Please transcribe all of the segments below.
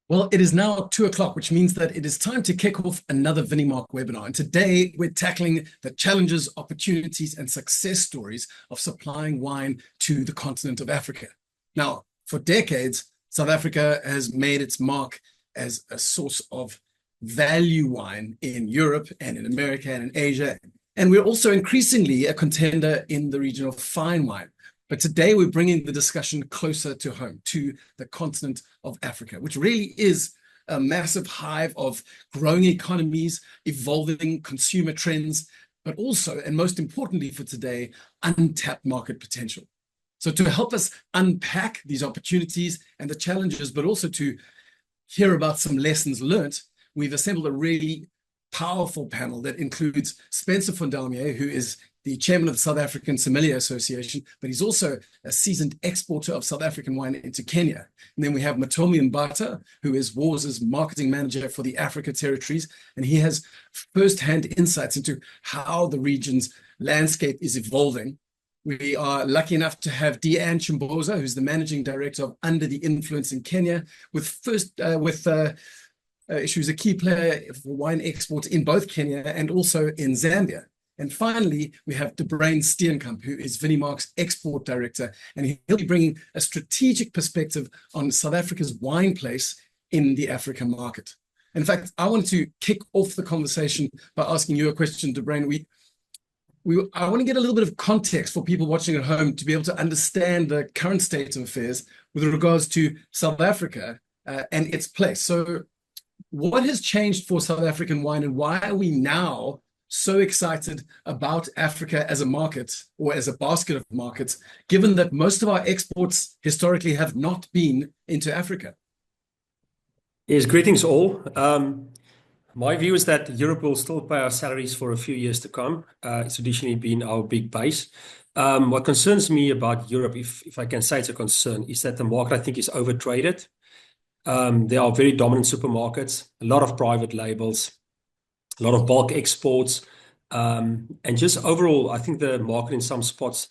Well, it is now 2 o'clock, which means that it is time to kick off another Vinimark webinar. And today we're tackling the challenges, opportunities, and success stories of supplying wine to the continent of Africa. Now, for decades, South Africa has made its mark as a source of value wine in Europe and in America and in Asia. And we're also increasingly a contender in the region of fine wine. But today we're bringing the discussion closer to home, to the continent of Africa, which really is a massive hive of growing economies, evolving consumer trends, but also, and most importantly for today, untapped market potential. So to help us unpack these opportunities and the challenges, but also to hear about some lessons learned, we've assembled a really powerful panel that includes Spencer van Dalmie, who is the chairman of the South African Sommelier Association, but he's also a seasoned exporter of South African wine into Kenya. And then we have Matomi Mbata, who is Wars's marketing manager for the Africa territories, and he has first-hand insights into how the region's landscape is evolving. We are lucky enough to have Deanne Chimboza, who's the managing director of Under the Influence in Kenya, she's a key player for wine exports in both Kenya and also in Zambia. And finally, we have De Bruyn Steenkamp, who is Vinimark's export director, and he'll be bringing a strategic perspective on South Africa's wine place in the African market. In fact, I want to kick off the conversation by asking you a question, De Bruyn. I want to get a little bit of context for people watching at home to be able to understand the current state of affairs with regards to South Africa and its place. So what has changed for South African wine, and why are we now so excited about Africa as a market or as a basket of markets, given that most of our exports historically have not been into Africa? Yes, greetings all. My view is that Europe will still pay our salaries for a few years to come. It's traditionally been our big base. What concerns me about Europe, if I can say it's a concern, is that the market, I think, is overtraded. There are very dominant supermarkets, a lot of private labels, a lot of bulk exports, and just overall, I think the market in some spots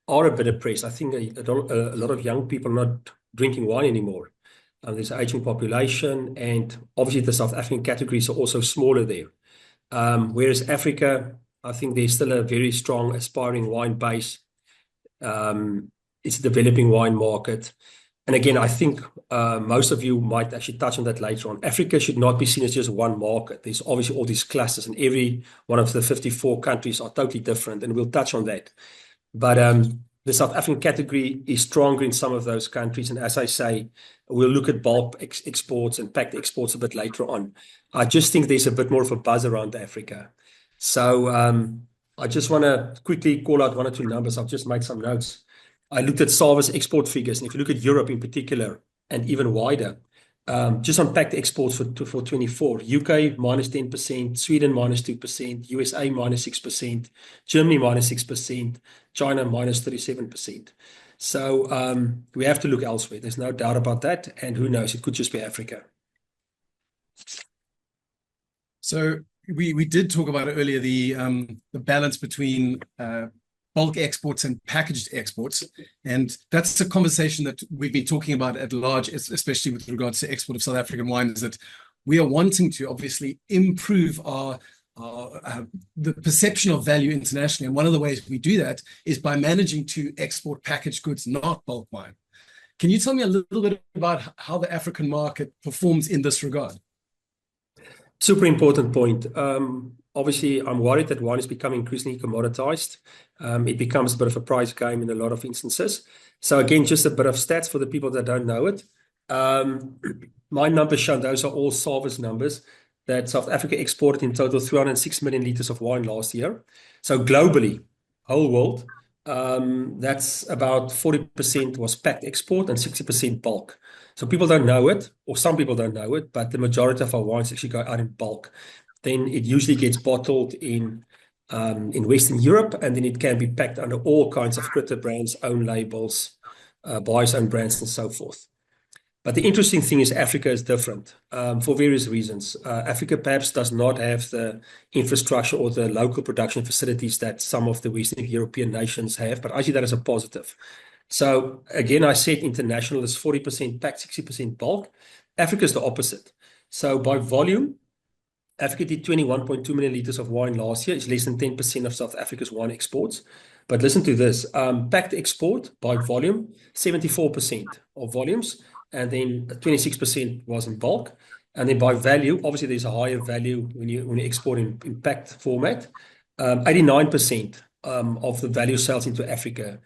are a bit depressed. I think a lot of young people are not drinking wine anymore. There's an aging population, and obviously the South African categories are also smaller there. Whereas Africa, I think there's still a very strong aspiring wine base. It's a developing wine market. And again, I think most of you might actually touch on that later on. Africa should not be seen as just one market. There's obviously all these clusters, and every one of the 54 countries are totally different, and we'll touch on that. But the South African category is stronger in some of those countries, and as I say, we'll look at bulk exports and packed exports a bit later on. I just think there's a bit more of a buzz around Africa. So I just want to quickly call out one or two numbers. I've just made some notes. I looked at Salva's export figures, and if you look at Europe in particular, and even wider, just on packed exports for 24, UK minus 10%, Sweden minus 2%, USA minus 6%, Germany minus 6%, China minus 37%. So we have to look elsewhere. There's no doubt about that, and who knows, it could just be Africa. So we did talk about it earlier, the balance between bulk exports and packaged exports. And that's a conversation that we've been talking about at large, especially with regards to export of South African wine, is that we are wanting to obviously improve the perception of value internationally. And one of the ways we do that is by managing to export packaged goods, not bulk wine. Can you tell me a little bit about how the African market performs in this regard? Super important point. Obviously, I'm worried that wine is becoming increasingly commoditized. It becomes a bit of a price game in a lot of instances. So again, just a bit of stats for the people that don't know it. My numbers show, those are all Salva's numbers, that South Africa exported in total 306 million liters of wine last year. So globally, whole world, that's about 40% was packed export and 60% bulk. So people don't know it, or some people don't know it, but the majority of our wines actually go out in bulk. Then it usually gets bottled in Western Europe, and then it can be packed under all kinds of critter brands, own labels, buyers' own brands, and so forth. But the interesting thing is Africa is different for various reasons. Africa perhaps does not have the infrastructure or the local production facilities that some of the Western European nations have, but I see that as a positive. So again, I said international is 40% packed, 60% bulk. Africa is the opposite. So by volume, Africa did 21.2 million liters of wine last year. It's less than 10% of South Africa's wine exports. But listen to this, packed export by volume, 74% of volumes, and then 26% was in bulk. And then by value, obviously there's a higher value when you export in packed format. 89% of the value sales into Africa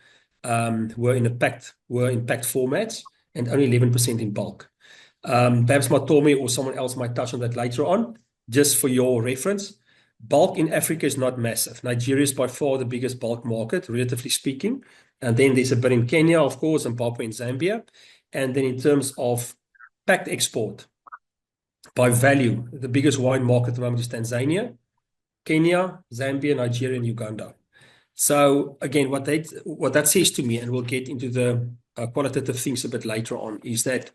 were in packed formats, and only 11% in bulk. Perhaps Matomi or someone else might touch on that later on. Just for your reference, bulk in Africa is not massive. Nigeria is by far the biggest bulk market, relatively speaking. And then there's a bit in Kenya, of course, and Zimbabwe and Zambia. And then in terms of packed export, by value, the biggest wine market at the moment is Tanzania, Kenya, Zambia, Nigeria, and Uganda. So again, what that says to me, and we'll get into the qualitative things a bit later on, is that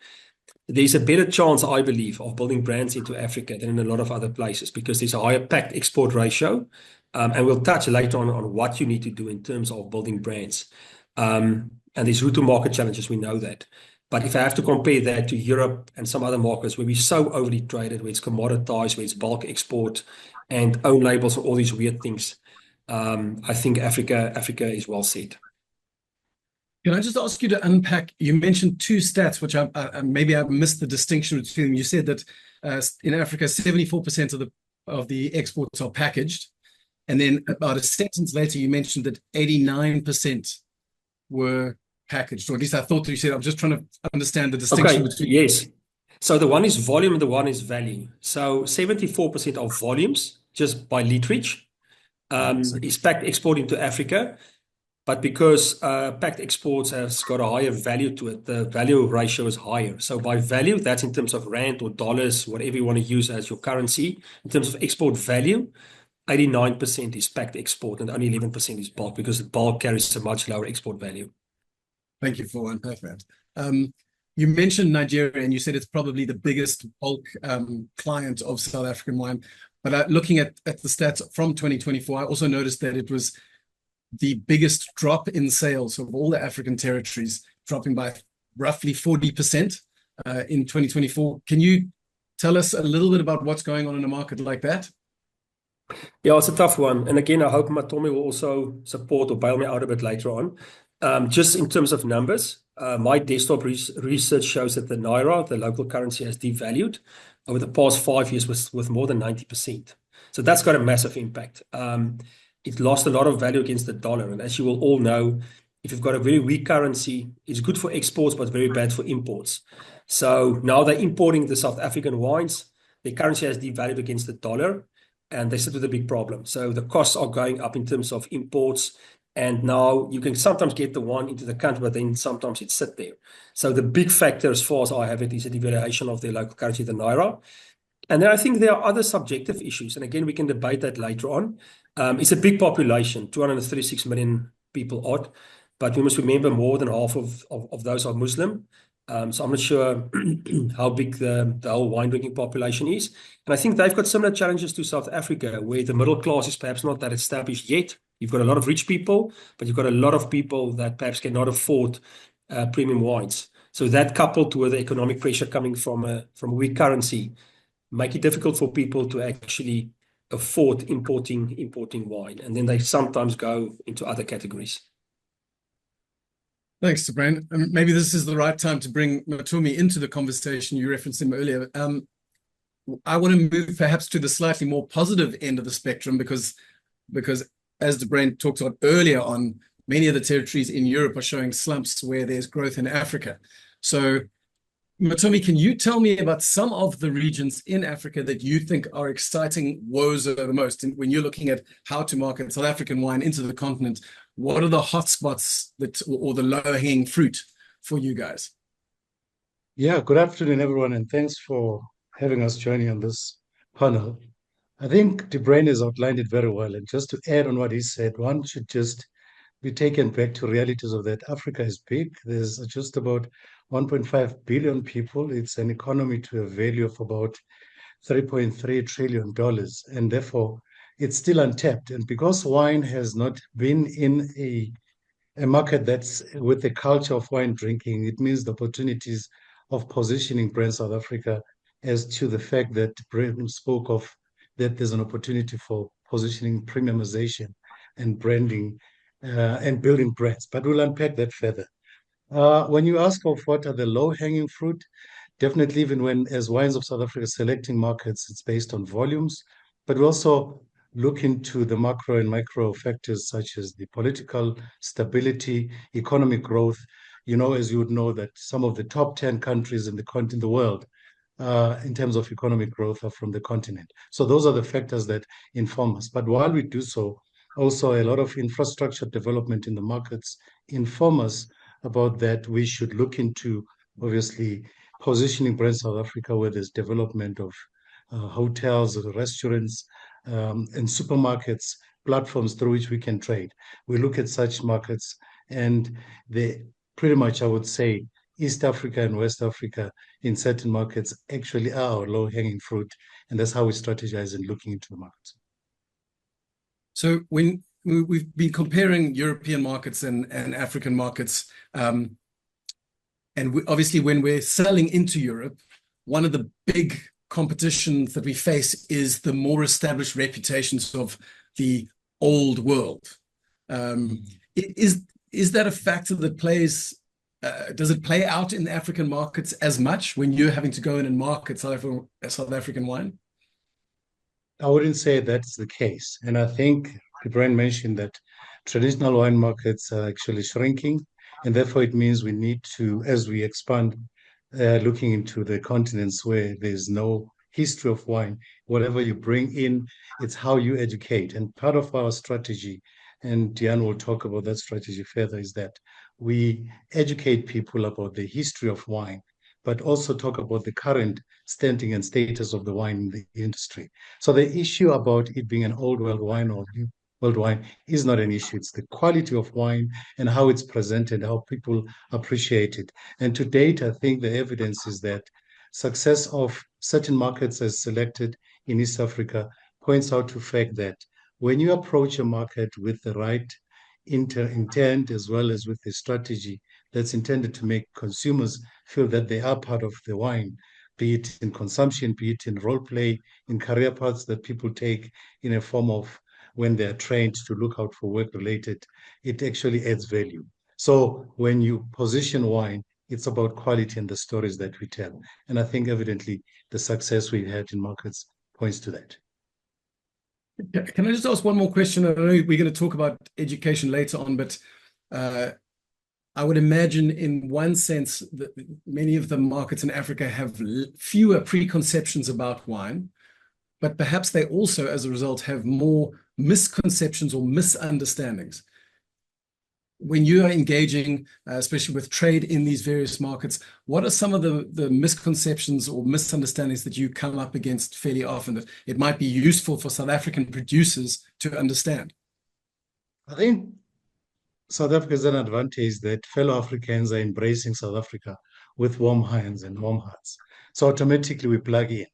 there's a better chance, I believe, of building brands into Africa than in a lot of other places because there's a higher packed export ratio. And we'll touch later on what you need to do in terms of building brands. And there's route to market challenges, we know that. But if I have to compare that to Europe and some other markets where we're so overly traded, where it's commoditized, where it's bulk export and own labels and all these weird things, I think Africa is well set. Can I just ask you to unpack? You mentioned two stats, which maybe I missed the distinction between them. You said that in Africa, 74% of the exports are packaged, and then about a sentence later, you mentioned that 89% were packaged, or at least I thought you said. I'm just trying to understand the distinction between. Yes. So the one is volume and the one is value. So 74% of volumes, just by literage, is packed export into Africa. But because packed exports has got a higher value to it, the value ratio is higher. So by value, that's in terms of rand or dollars, whatever you want to use as your currency. In terms of export value, 89% is packed export and only 11% is bulk because the bulk carries a much lower export value. Thank you for unpacking that. You mentioned Nigeria, and you said it's probably the biggest bulk client of South African wine. But looking at the stats from 2024, I also noticed that it was the biggest drop in sales of all the African territories, dropping by roughly 40% in 2024. Can you tell us a little bit about what's going on in a market like that? Yeah, it's a tough one. And again, I hope Matomi will also support or bail me out a bit later on. Just in terms of numbers, my desktop research shows that the Naira, the local currency, has devalued over the past 5 years with more than 90%. So that's got a massive impact. It lost a lot of value against the dollar. And as you will all know, if you've got a very weak currency, it's good for exports, but very bad for imports. So now they're importing the South African wines. The currency has devalued against the dollar, and they sit with a big problem. So the costs are going up in terms of imports. And now you can sometimes get the wine into the country, but then sometimes it sits there. So the big factor, as far as I have it, is a devaluation of their local currency, the Naira. And then I think there are other subjective issues. And again, we can debate that later on. It's a big population, 236 million people odd. But we must remember more than half of those are Muslim. So I'm not sure how big the whole wine drinking population is. And I think they've got similar challenges to South Africa, where the middle class is perhaps not that established yet. You've got a lot of rich people, but you've got a lot of people that perhaps cannot afford premium wines. So that coupled with the economic pressure coming from a weak currency make it difficult for people to actually afford importing wine. And then they sometimes go into other categories. Thanks, Brand. Maybe this is the right time to bring Matomi into the conversation. You referenced him earlier. I want to move perhaps to the slightly more positive end of the spectrum because as the Brand talked about earlier on, many of the territories in Europe are showing slumps where there's growth in Africa. So Matomi, can you tell me about some of the regions in Africa that you think are exciting woza the most? And when you're looking at how to market South African wine into the continent, what are the hotspots or the low-hanging fruit for you guys? Yeah, good afternoon, everyone, and thanks for having us joining on this panel. I think DeBrain has outlined it very well. And just to add on what he said, one should just be taken back to realities of that Africa is big. There's just about 1.5 billion people. It's an economy to a value of about $3.3 trillion. And therefore, it's still untapped. And because wine has not been in a market that's with the culture of wine drinking, it means the opportunities of positioning Brand South Africa as to the fact that Brand spoke of that there's an opportunity for positioning premiumization and branding and building brands. But we'll unpack that further. When you ask of what are the low-hanging fruit, definitely even when, as Wines of South Africa, selecting markets, it's based on volumes, but we also look into the macro and micro factors such as the political stability, economic growth. You know, as you would know, that some of the top 10 countries in the world in terms of economic growth are from the continent. So those are the factors that inform us. But while we do so, also a lot of infrastructure development in the markets inform us about that. We should look into, obviously, positioning Brand South Africa where there's development of hotels, restaurants, and supermarkets, platforms through which we can trade. We look at such markets, and they pretty much, I would say, East Africa and West Africa in certain markets actually are our low-hanging fruit, and that's how we strategize in looking into the markets. So when we've been comparing European markets and African markets, and obviously when we're selling into Europe, one of the big competitions that we face is the more established reputations of the old world. Is that a factor that plays? Does it play out in the African markets as much when you're having to go in and market South African wine? I wouldn't say that's the case. And I think Brian mentioned that traditional wine markets are actually shrinking. And therefore, it means we need to, as we expand, looking into the continents where there's no history of wine, whatever you bring in, it's how you educate. And part of our strategy, and Diane will talk about that strategy further, is that we educate people about the history of wine, but also talk about the current standing and status of the wine in the industry. So the issue about it being an old world wine or new world wine is not an issue. It's the quality of wine and how it's presented, how people appreciate it. And to date, I think the evidence is that success of certain markets as selected in East Africa points out to the fact that when you approach a market with the right intent as well as with a strategy that's intended to make consumers feel that they are part of the wine, be it in consumption, be it in role play, in career paths that people take in a form of when they're trained to look out for work related, it actually adds value. So when you position wine, it's about quality and the stories that we tell. And I think evidently the success we had in markets points to that. Can I just ask one more question? I know we're going to talk about education later on, but I would imagine in one sense that many of the markets in Africa have fewer preconceptions about wine, but perhaps they also, as a result, have more misconceptions or misunderstandings. When you are engaging, especially with trade in these various markets, what are some of the misconceptions or misunderstandings that you come up against fairly often that it might be useful for South African producers to understand? I think South Africa has an advantage that fellow Africans are embracing South Africa with warm hands and warm hearts. So automatically we plug in.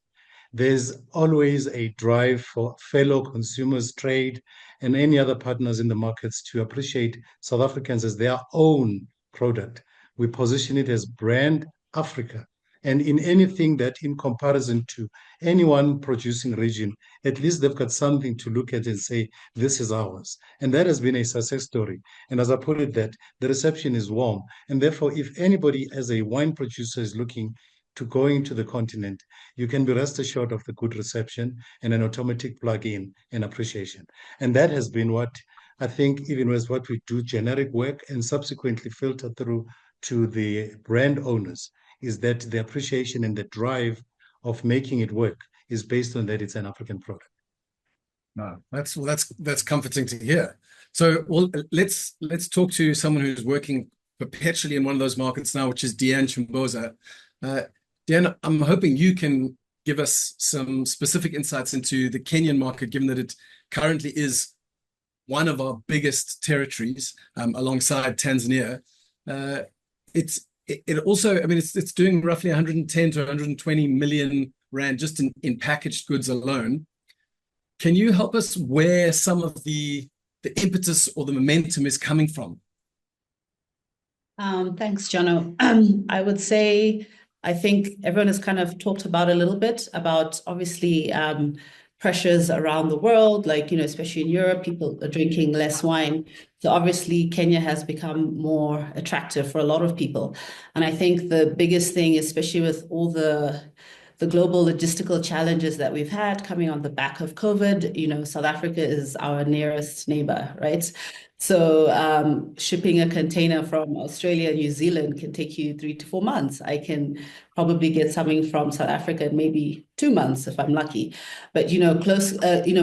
There's always a drive for fellow consumers, trade, and any other partners in the markets to appreciate South Africans as their own product. We position it as brand Africa. And in anything that in comparison to anyone producing region, at least they've got something to look at and say, this is ours. And that has been a success story. And as I put it, that the reception is warm. And therefore, if anybody as a wine producer is looking to go into the continent, you can be rest assured of the good reception and an automatic plug-in and appreciation. And that has been what I think even was what we do generic work and subsequently filter through to the brand owners, is that the appreciation and the drive of making it work is based on that it's an African product. No, that's comforting to hear. So, well, let's talk to someone who's working perpetually in one of those markets now, which is Diane Chimboza. Diane, I'm hoping you can give us some specific insights into the Kenyan market, given that it currently is one of our biggest territories alongside Tanzania. It also, I mean, it's doing roughly 110 to 120 million rand just in packaged goods alone. Can you help us where some of the impetus or the momentum is coming from? Thanks, Jono. I would say I think everyone has kind of talked about a little bit about obviously pressures around the world, like, especially in Europe, people are drinking less wine. So obviously Kenya has become more attractive for a lot of people. And I think the biggest thing, especially with all the global logistical challenges that we've had coming on the back of COVID, South Africa is our nearest neighbor, right? So shipping a container from Australia, New Zealand can take you 3 to 4 months. I can probably get something from South Africa in maybe 2 months if I'm lucky. But close,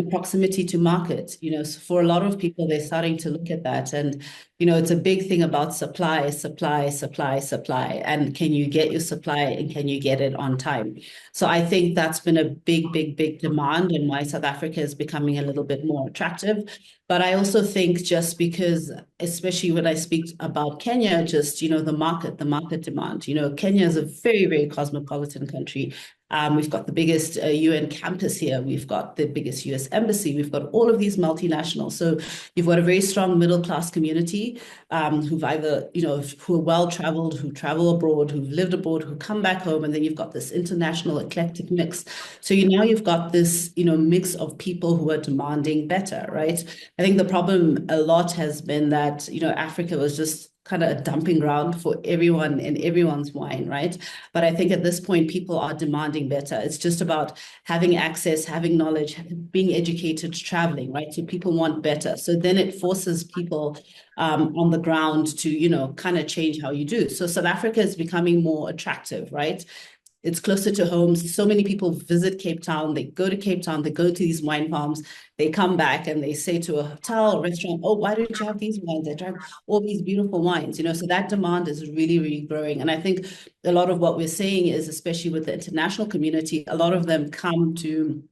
proximity to market. So for a lot of people, they're starting to look at that, and it's a big thing about supply, supply, supply, supply, and can you get your supply and can you get it on time? So I think that's been a big, big, big demand, and why South Africa is becoming a little bit more attractive. But I also think just because, especially when I speak about Kenya, just, the market demand, Kenya is a very, very cosmopolitan country. We've got the biggest UN campus here. We've got the biggest US embassy. We've got all of these multinationals. So you've got a very strong middle-class community who've either, who are well-traveled, who travel abroad, who've lived abroad, who come back home. And then you've got this international eclectic mix. So now you've got this, mix of people who are demanding better, right? I think the problem a lot has been that, Africa was just kind of a dumping ground for everyone and everyone's wine, right? But I think at this point, people are demanding better. It's just about having access, having knowledge, being educated, traveling, right? So people want better. So then it forces people on the ground to, kind of change how you do. So South Africa is becoming more attractive, right? It's closer to home. So many people visit Cape Town. They go to Cape Town. They go to these wine farms. They come back and they say to a hotel or restaurant, "Oh, why don't you have these wines? I drank all these beautiful wines." So that demand is really, really growing. And I think a lot of what we're seeing is, especially with the international community, a lot of them come to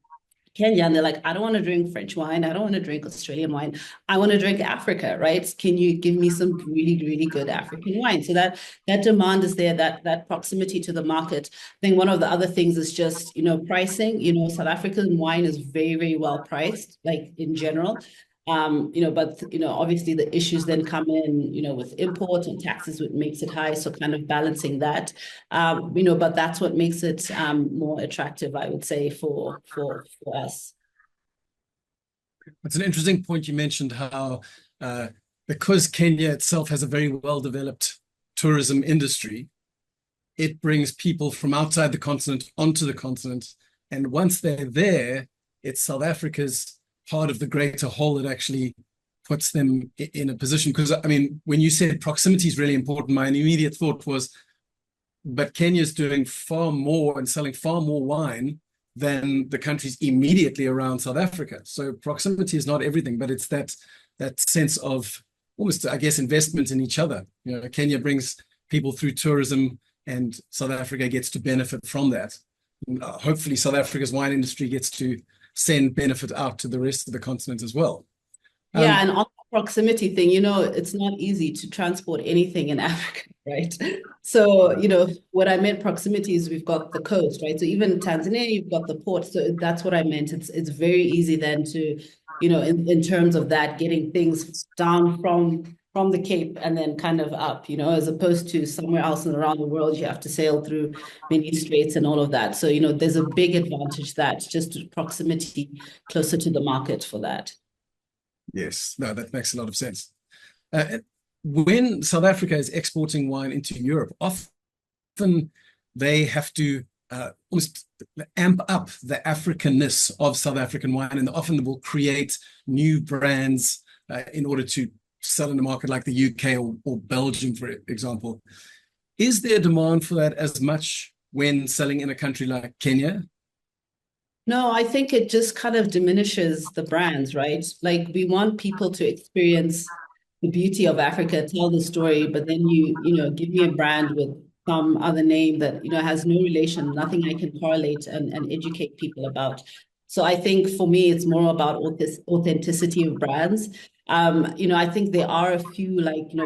Kenya and they're like, "I don't want to drink French wine. I don't want to drink Australian wine. I want to drink Africa, right? Can you give me some really, really good African wine?" So that demand is there, that proximity to the market. I think one of the other things is just, pricing. South African wine is very, very well priced, like in general. But obviously the issues then come in, with import and taxes, which makes it high. So kind of balancing that, but that's what makes it more attractive, I would say, for us. It's an interesting point you mentioned how because Kenya itself has a very well-developed tourism industry, it brings people from outside the continent onto the continent. And once they're there, it's South Africa's part of the greater whole that actually puts them in a position. Because, I mean, when you said proximity is really important, my immediate thought was, but Kenya's doing far more and selling far more wine than the countries immediately around South Africa. So proximity is not everything, but it's that sense of almost, I guess, investment in each other. Kenya brings people through tourism and South Africa gets to benefit from that. Hopefully South Africa's wine industry gets to send benefit out to the rest of the continent as well. Yeah, and on the proximity thing, it's not easy to transport anything in Africa, right? So, what I meant proximity is we've got the coast, right? So even Tanzania, you've got the port. So that's what I meant. It's very easy then to, in terms of that, getting things down from the Cape and then kind of up, as opposed to somewhere else and around the world, you have to sail through many straits and all of that. So, there's a big advantage that just proximity closer to the market for that. Yes, no, that makes a lot of sense. When South Africa is exporting wine into Europe, often they have to almost amp up the Africanness of South African wine, and often they will create new brands in order to sell in a market like the UK or Belgium, for example. Is there demand for that as much when selling in a country like Kenya? No, I think it just kind of diminishes the brands, right? Like we want people to experience the beauty of Africa, tell the story, but then you give me a brand with some other name that, has no relation, nothing I can correlate and educate people about. So I think for me, it's more about authenticity of brands. I think there are a few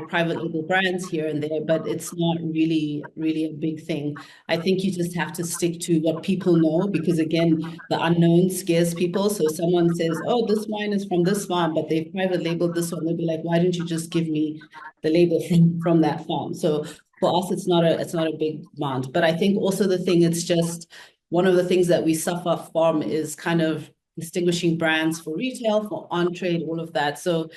private label brands here and there, but it's not really, really a big thing. I think you just have to stick to what people know, because again, the unknown scares people. So someone says, "Oh, this wine is from this farm," but they've private labeled this one. They'll be like, "Why didn't you just give me the label from that farm?" So for us, it's not a big demand. But I think also the thing, it's just one of the things that we suffer from is kind of distinguishing brands for retail, for on-trade, all of that. So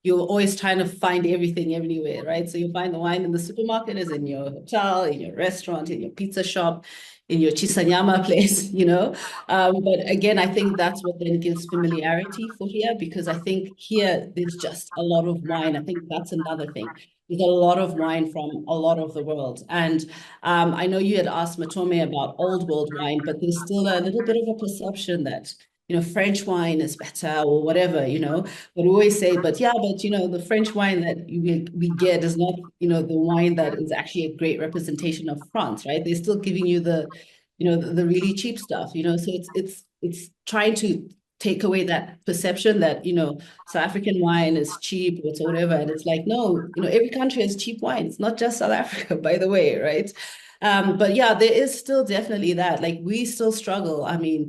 you're always trying to find everything everywhere, right? So you find the wine in the supermarket, is in your hotel, in your restaurant, in your pizza shop, in your chisanyama place, you know? But again, I think that's what then gives familiarity for here, because I think here there's just a lot of wine. I think that's another thing. There's a lot of wine from a lot of the world. And I know you had asked Matome about old world wine, but there's still a little bit of a perception that, you know, French wine is better or whatever, you know. But we always say, but yeah, but you know, the French wine that we get is not, you know, the wine that is actually a great representation of France, right? They're still giving you the, you know, the really cheap stuff, you know. So it's trying to take away that perception that, you know, South African wine is cheap or whatever. And it's like, no, you know, every country has cheap wine. It's not just South Africa, by the way, right? But yeah, there is still definitely that. Like we still struggle. I mean,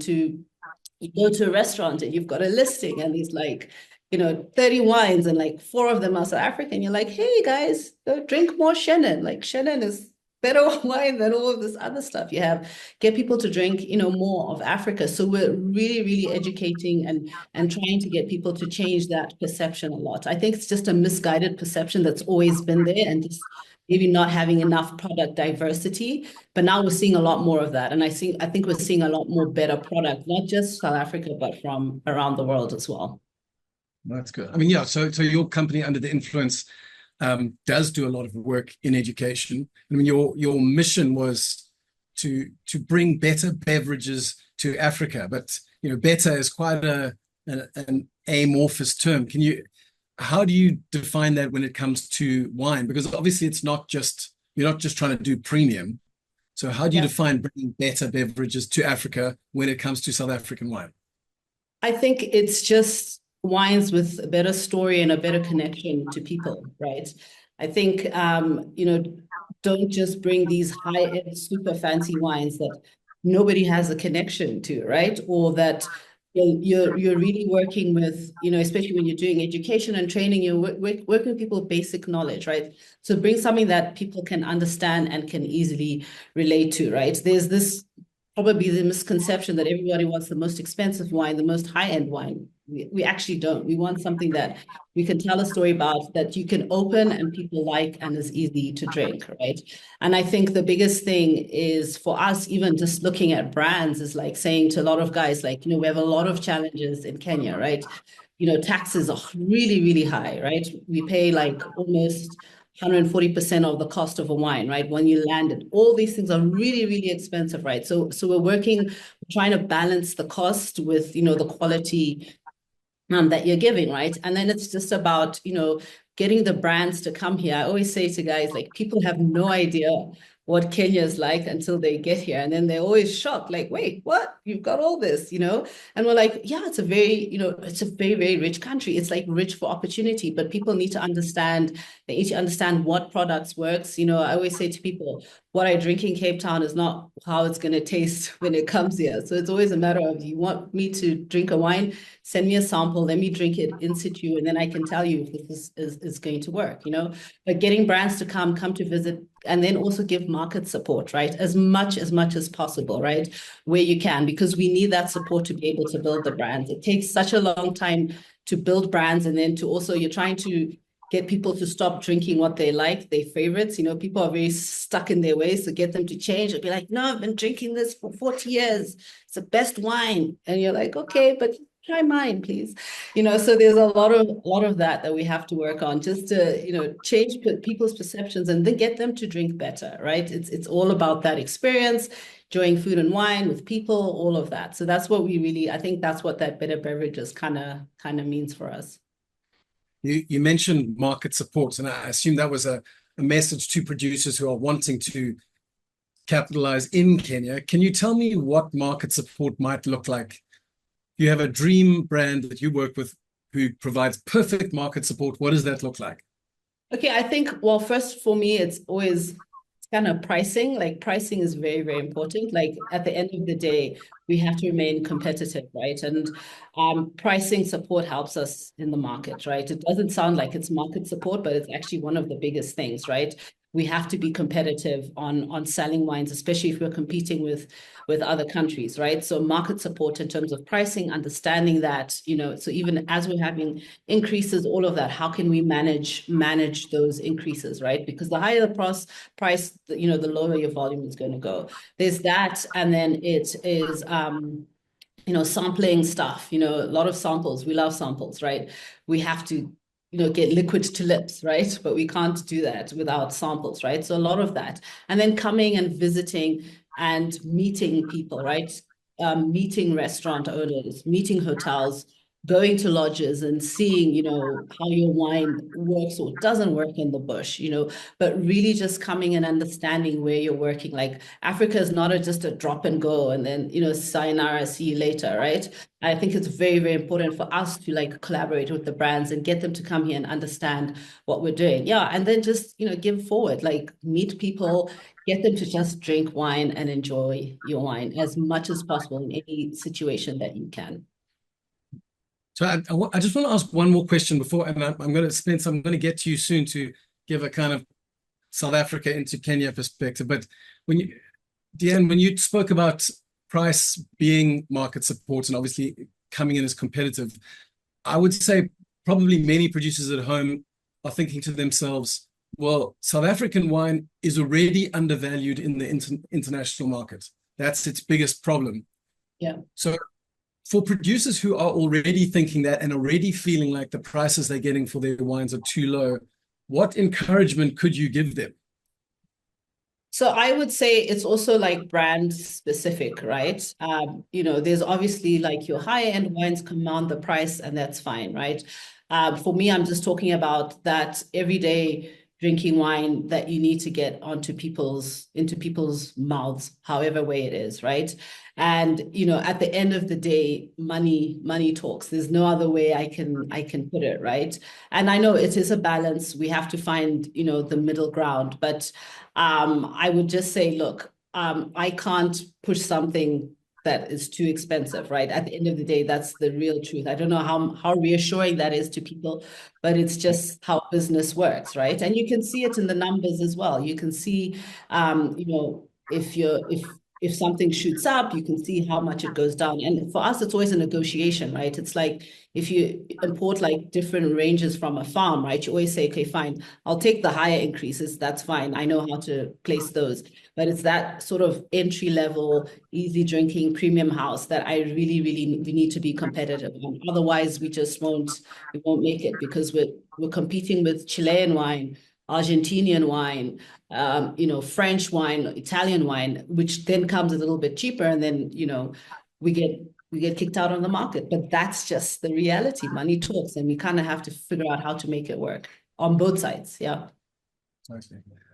you go to a restaurant and you've got a listing and there's like, you know, 30 wines and like 4 of them are South African. You're like, hey guys, go drink more Shannon. Like Shannon is better wine than all of this other stuff you have. Get people to drink, you know, more of Africa. So we're really, really educating and trying to get people to change that perception a lot. I think it's just a misguided perception that's always been there, and just maybe not having enough product diversity. But now we're seeing a lot more of that. And I think we're seeing a lot more better product, not just South Africa, but from around the world as well. That's good. I mean, yeah, so your company, Under the Influence, does do a lot of work in education. I mean, your mission was to bring better beverages to Africa, but you know, better is quite an amorphous term. How do you define that when it comes to wine? Because obviously you're not just trying to do premium. So how do you define bringing better beverages to Africa when it comes to South African wine? I think it's just wines with a better story and a better connection to people, right? I think, you know, don't just bring these high-end, super fancy wines that nobody has a connection to, right? Or that you're really working with, you know, especially when you're doing education and training, you're working with people with basic knowledge, right? So bring something that people can understand and can easily relate to, right? There's this probably the misconception that everybody wants the most expensive wine, the most high-end wine. We actually don't. We want something that we can tell a story about, that you can open and people like and is easy to drink, right? And I think the biggest thing is for us, even just looking at brands, is like saying to a lot of guys, like, you know, we have a lot of challenges in Kenya, right? You know, taxes are really, really high, right? We pay like almost 140% of the cost of a wine, right? When you land it, all these things are really, really expensive, right? So we're trying to balance the cost with, you know, the quality that you're giving, right? And then it's just about, you know, getting the brands to come here. I always say to guys, like, people have no idea what Kenya is like until they get here. And then they're always shocked, like, wait, what? You've got all this, you know? And we're like, yeah, it's a very, you know, it's a very, very rich country. It's like rich for opportunity, but people need to understand, they need to understand what products works. You know, I always say to people, what I drink in Cape Town is not how it's going to taste when it comes here. So it's always a matter of, you want me to drink a wine, send me a sample, let me drink it in situ, and then I can tell you if this is going to work, you know? But getting brands to come to visit, and then also give market support, right? As much as possible, right? Where you can, because we need that support to be able to build the brands. It takes such a long time to build brands, and then to also, you're trying to get people to stop drinking what they like, their favorites. You know, people are very stuck in their ways, so get them to change. They'll be like, no, I've been drinking this for 40 years. It's the best wine. And you're like, okay, but try mine, please. You know, so there's a lot of that we have to work on, just to, you know, change people's perceptions and then get them to drink better, right? It's all about that experience, enjoying food and wine with people, all of that. So that's what I think that's what that better beverages kind of means for us. You mentioned market support, and I assume that was a message to producers who are wanting to capitalize in Kenya. Can you tell me what market support might look like? You have a dream brand that you work with who provides perfect market support. What does that look like? Okay, I think, well, first for me, it's always kind of pricing. Like, pricing is very, very important. Like, at the end of the day, we have to remain competitive, right? And pricing support helps us in the market, right? It doesn't sound like it's market support, but it's actually one of the biggest things, right? we have to be competitive on selling wines, especially if we're competing with other countries, right? So market support in terms of pricing, understanding that, you know, so even as we're having increases, all of that, how can we manage those increases, right? Because the higher the price, you know, the lower your volume is going to go. There's that, and then it is you know, sampling stuff, you know, a lot of samples. We love samples, right? We have to, you know, get liquid to lips, right? But we can't do that without samples, right? So a lot of that. And then coming and visiting and meeting people, right? Meeting restaurant owners, meeting hotels, going to lodges and seeing, you know, how your wine works or doesn't work in the bush, you know, but really just coming and understanding where you're working. Like Africa is not just a drop and go and then, you know, sayonara, see you later, right? I think it's very, very important for us to like collaborate with the brands and get them to come here and understand what we're doing. Yeah. And then just, you know, give forward, like meet people, get them to just drink wine and enjoy your wine as much as possible in any situation that you can. So I just want to ask one more question before, and I'm going to Spencer, I'm going to get to you soon to give a kind of South Africa into Kenya perspective. But Deanne, when you spoke about price being market support and obviously coming in as competitive, I would say probably many producers at home are thinking to themselves, well, South African wine is already undervalued in the international market. That's its biggest problem. Yeah. So for producers who are already thinking that and already feeling like the prices they're getting for their wines are too low, what encouragement could you give them? So I would say it's also like brand specific, right? You know, there's obviously like your higher end wines command the price, and that's fine, right? For me, I'm just talking about that everyday drinking wine that you need to get into people's mouths, however way it is, right? And you know, at the end of the day, money talks. There's no other way I can put it, right? And I know it is a balance. We have to find, you know, the middle ground, but I would just say, look, I can't push something that is too expensive, right? At the end of the day, that's the real truth. I don't know how reassuring that is to people, but it's just how business works, right? And you can see it in the numbers as well. You can see, you know, if something shoots up, you can see how much it goes down. And for us, it's always a negotiation, right? It's like if you import like different ranges from a farm, right? You always say, okay, fine, I'll take the higher increases. That's fine. I know how to place those. But it's that sort of entry level, easy drinking premium house that I really, we need to be competitive on. Otherwise, we won't make it because we're competing with Chilean wine, Argentinian wine, you know, French wine, Italian wine, which then comes a little bit cheaper, and then, you know, we get kicked out on the market. But that's just the reality. Money talks, and we kind of have to figure out how to make it work on both sides. Yeah.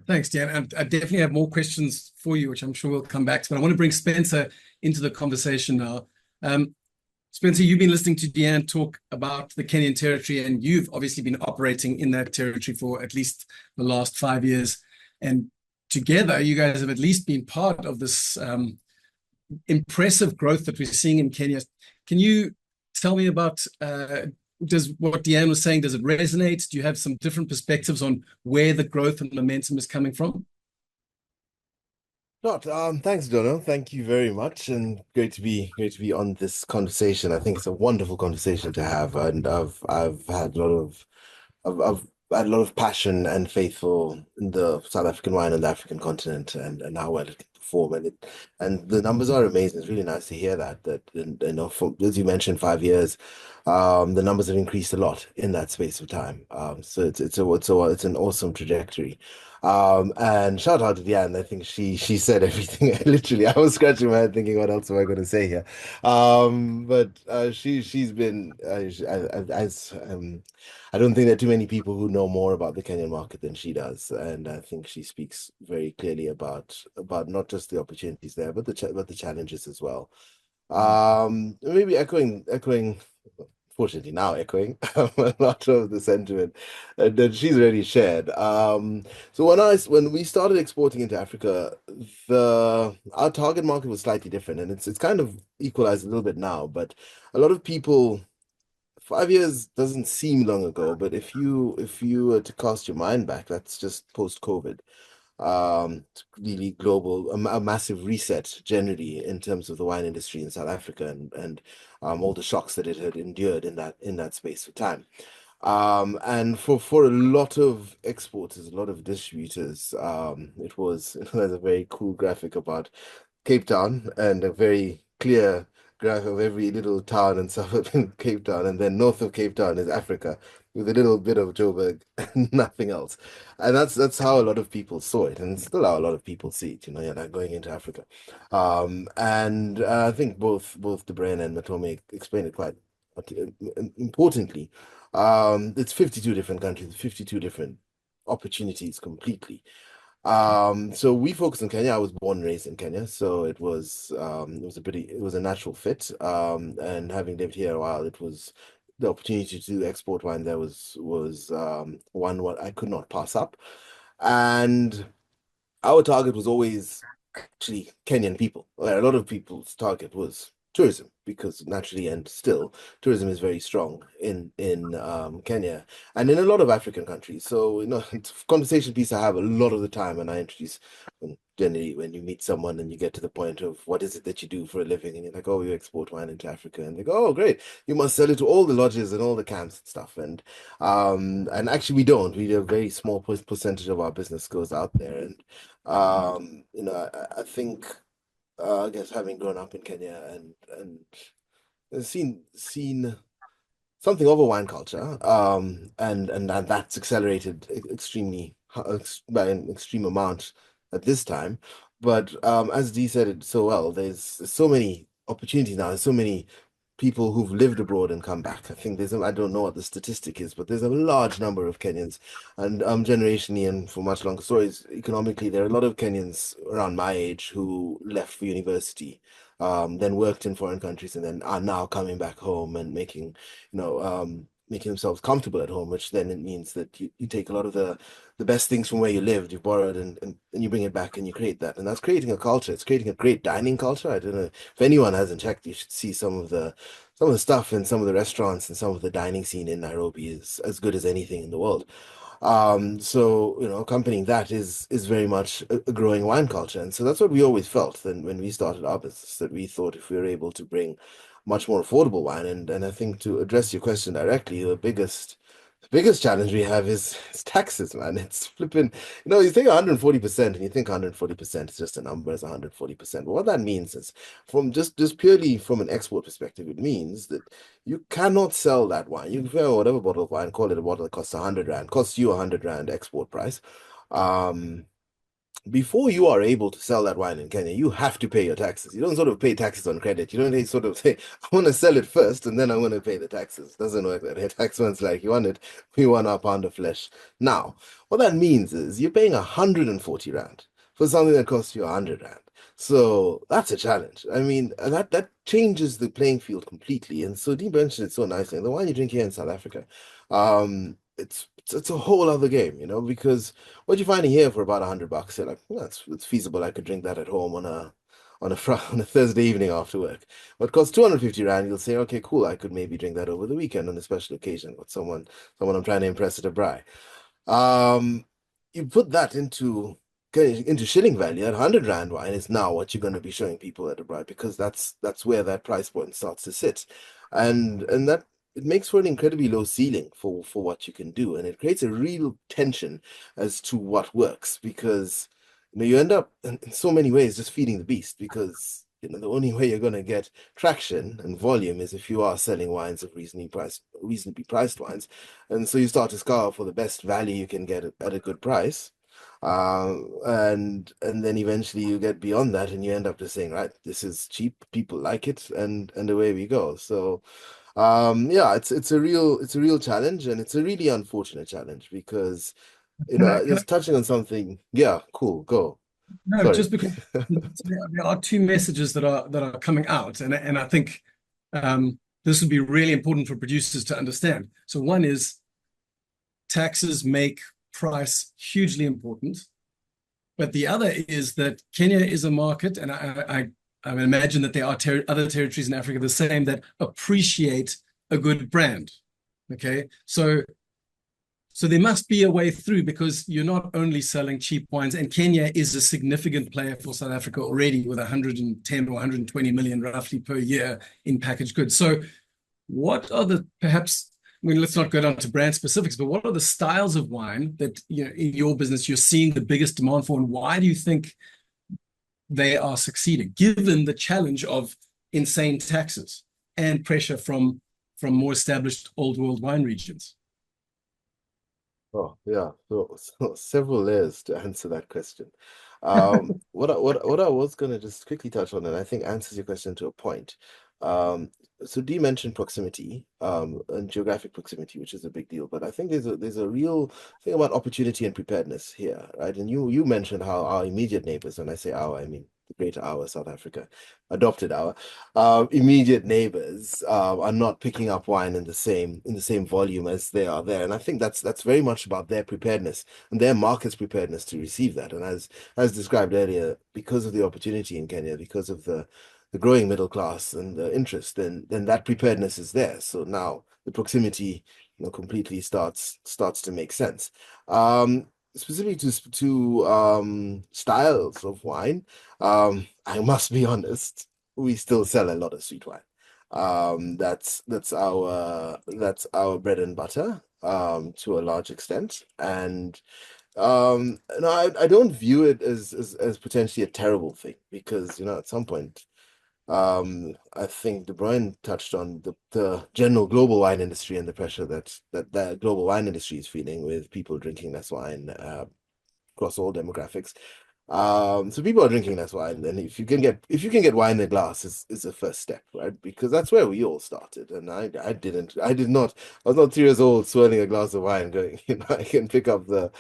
Thanks, Dan. I definitely have more questions for you, which I'm sure we'll come back to. But I want to bring Spencer into the conversation now. Spencer, you've been listening to Deanne talk about the Kenyan territory, and you've obviously been operating in that territory for at least the last 5 years. And together, you guys have at least been part of this impressive growth that we're seeing in Kenya. Can you tell me about does what Deanne was saying, does it resonate? Do you have some different perspectives on where the growth and momentum is coming from? Thanks, Dono. Thank you very much, and great to be on this conversation. I think it's a wonderful conversation to have, and I've had a lot of I've had a lot of passion and faith for the South African wine and the African continent, and how well it can perform, and the numbers are amazing. It's really nice to hear that you know, as you mentioned, 5 years, the numbers have increased a lot in that space of time. So it's an awesome trajectory. And shout out to Diane. I think she said everything. Literally, I was scratching my head thinking, what else am I going to say here? But she's been I don't think there are too many people who know more about the Kenyan market than she does, and I think she speaks very clearly about not just the opportunities there, but the challenges as well. Maybe echoing. Fortunately, now echoing a lot of the sentiment that she's already shared. So when we started exporting into Africa, our target market was slightly different, and it's kind of equalized a little bit now. But a lot of people, 5 years doesn't seem long ago, but if you were to cast your mind back, that's just post-COVID. really global, a massive reset generally in terms of the wine industry in South Africa, and all the shocks that it had endured in that space of time. And for a lot of exporters, a lot of distributors, it was there's a very cool graphic about Cape Town and a very clear graph of every little town and suburb in Cape Town, and then north of Cape Town is Africa with a little bit of Joburg and nothing else. And that's how a lot of people saw it, and still how a lot of people see it. You're like going into Africa. And I think both De Bruyn and Matome explained it quite importantly. It's 52 different countries, 52 different opportunities completely. So we focused on Kenya. I was born and raised in Kenya, so it was a natural fit. And having lived here a while, it was the opportunity to export wine there was one what I could not pass up. And our target was always actually Kenyan people. A lot of people's target was tourism, because naturally and still tourism is very strong in Kenya and in a lot of African countries. So it's a conversation piece I have a lot of the time, and I introduce generally when you meet someone and you get to the point of what is it that you do for a living, and you're like, oh, we export wine into Africa, and they go, oh, great, you must sell it to all the lodges and all the camps and stuff. And actually we don't. We do a very small percentage of our business goes out there. And I think I guess having grown up in Kenya and seen something of a wine culture, and that's accelerated extremely by an extreme amount at this time. But as Dee said it so well, there's so many opportunities now. There's so many people who've lived abroad and come back. I think I don't know what the statistic is, but there's a large number of Kenyans, and generationally and for much longer stories, economically, there are a lot of Kenyans around my age who left for university, then worked in foreign countries, and then are now coming back home and making themselves comfortable at home, which then it means that you take a lot of the best things from where you lived, you've borrowed, and you bring it back and you create that. And that's creating a culture. It's creating a great dining culture. I don't know if anyone hasn't checked, you should see some of the stuff in some of the restaurants, and some of the dining scene in Nairobi is as good as anything in the world. So accompanying that is very much a growing wine culture. And so that's what we always felt then when we started our business, that we thought if we were able to bring much more affordable wine, and I think to address your question directly, the biggest challenge we have is taxes, man. It's flipping, you think 140%, and you think 140% is just a number, it's 140%. But what that means is, from just purely from an export perspective, it means that you cannot sell that wine. You can whatever bottle of wine, call it a bottle that costs 100 rand, costs you 100 rand export price. Before you are able to sell that wine in Kenya, you have to pay your taxes. You don't sort of pay taxes on credit. You don't sort of say, I want to sell it first and then I want to pay the taxes. It doesn't work that way. Taxman's like, you want it, we want our pound of flesh. Now, what that means is you're paying 140 rand for something that costs you 100 rand. So that's a challenge. I mean, that changes the playing field completely. And so Dee mentioned it so nicely. The wine you drink here in South Africa, it's a whole other game, because what you're finding here for about $100, you're like, well, it's feasible. I could drink that at home on a Thursday evening after work. What costs 250 rand, you'll say, okay, cool, I could maybe drink that over the weekend on a special occasion with someone I'm trying to impress at a braai. You put that into shilling value. At 100 rand wine is now what you're going to be showing people at a braai, because that's where that price point starts to sit, and that it makes for an incredibly low ceiling for what you can do, and it creates a real tension as to what works, because you end up in so many ways just feeding the beast, because the only way you're going to get traction and volume is if you are selling wines of reasonably priced wines. And so you start to scour for the best value you can get at a good price, and then eventually you get beyond that and you end up just saying, right, this is cheap, people like it, and away we go. So yeah, it's a real challenge, and it's a really unfortunate challenge, because just touching on something. Yeah, cool, go. No, Sorry. just because there are two messages that are coming out, and I think this would be really important for producers to understand. So one is taxes make price hugely important, but the other is that Kenya is a market, and I imagine that there are other territories in Africa the same, that appreciate a good brand. Okay, so So there must be a way through, because you're not only selling cheap wines, and Kenya is a significant player for South Africa already with 110 or 120 million roughly per year in packaged goods. So what are the, perhaps, I mean, let's not go down to brand specifics, but what are the styles of wine that, you know, in your business you're seeing the biggest demand for, and why do you think they are succeeding, given the challenge of insane taxes and pressure from more established old world wine regions? Oh, yeah. So several layers to answer that question. What I was gonna just quickly touch on, and I think answers your question to a point. So Dee mentioned proximity, and geographic proximity, which is a big deal. But I think there's a real thing about opportunity and preparedness here, right? And you mentioned how our immediate neighbors, when I say our, I mean the greater our, South Africa, adopted our immediate neighbors are not picking up wine in the same volume as they are there. And I think that's very much about their preparedness and their market's preparedness to receive that. And as described earlier, because of the opportunity in Kenya, because of the growing middle class and the interest, then that preparedness is there. So now the proximity, completely starts to make sense. Specifically to styles of wine, I must be honest, we still sell a lot of sweet wine. That's our bread and butter, to a large extent. And no, I don't view it as potentially a terrible thing, because at some point, I think De Bruyne touched on the general global wine industry and the pressure that global wine industry is feeling, with people drinking less wine across all demographics. So people are drinking less wine, and if you can get wine in a glass, is the first step, right? Because that's where we all started. And I was not 3 years old swirling a glass of wine going, I can pick up the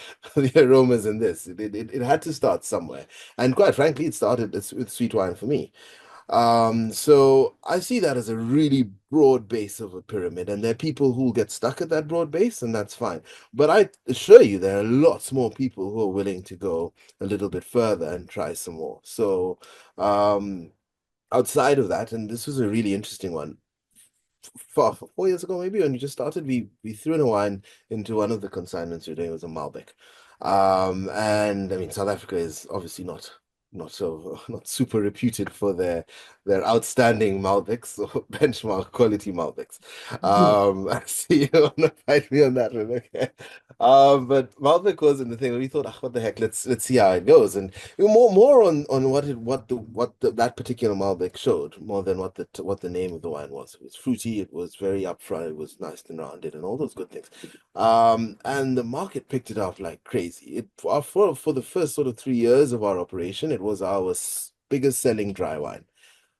aromas in this. It had to start somewhere, and quite frankly, it started with sweet wine for me. So I see that as a really broad base of a pyramid, and there are people who will get stuck at that broad base, and that's fine. But I assure you, there are lots more people who are willing to go a little bit further and try some more. So, outside of that, and this was a really interesting one, 4 years ago, maybe when we just started, we threw in a wine into one of the consignments we were doing. It was a Malbec. And I mean, South Africa is obviously not super reputed for their outstanding Malbecs or benchmark quality Malbecs. I see you want to fight me on that one, okay? But Malbec wasn't the thing. We thought, what the heck? Let's see how it goes. And more on what that particular Malbec showed, more than what the name of the wine was. It was fruity. It was very upfront. It was nice and rounded, and all those good things. And the market picked it up like crazy. For the first sort of 3 years of our operation, it was our biggest selling dry wine,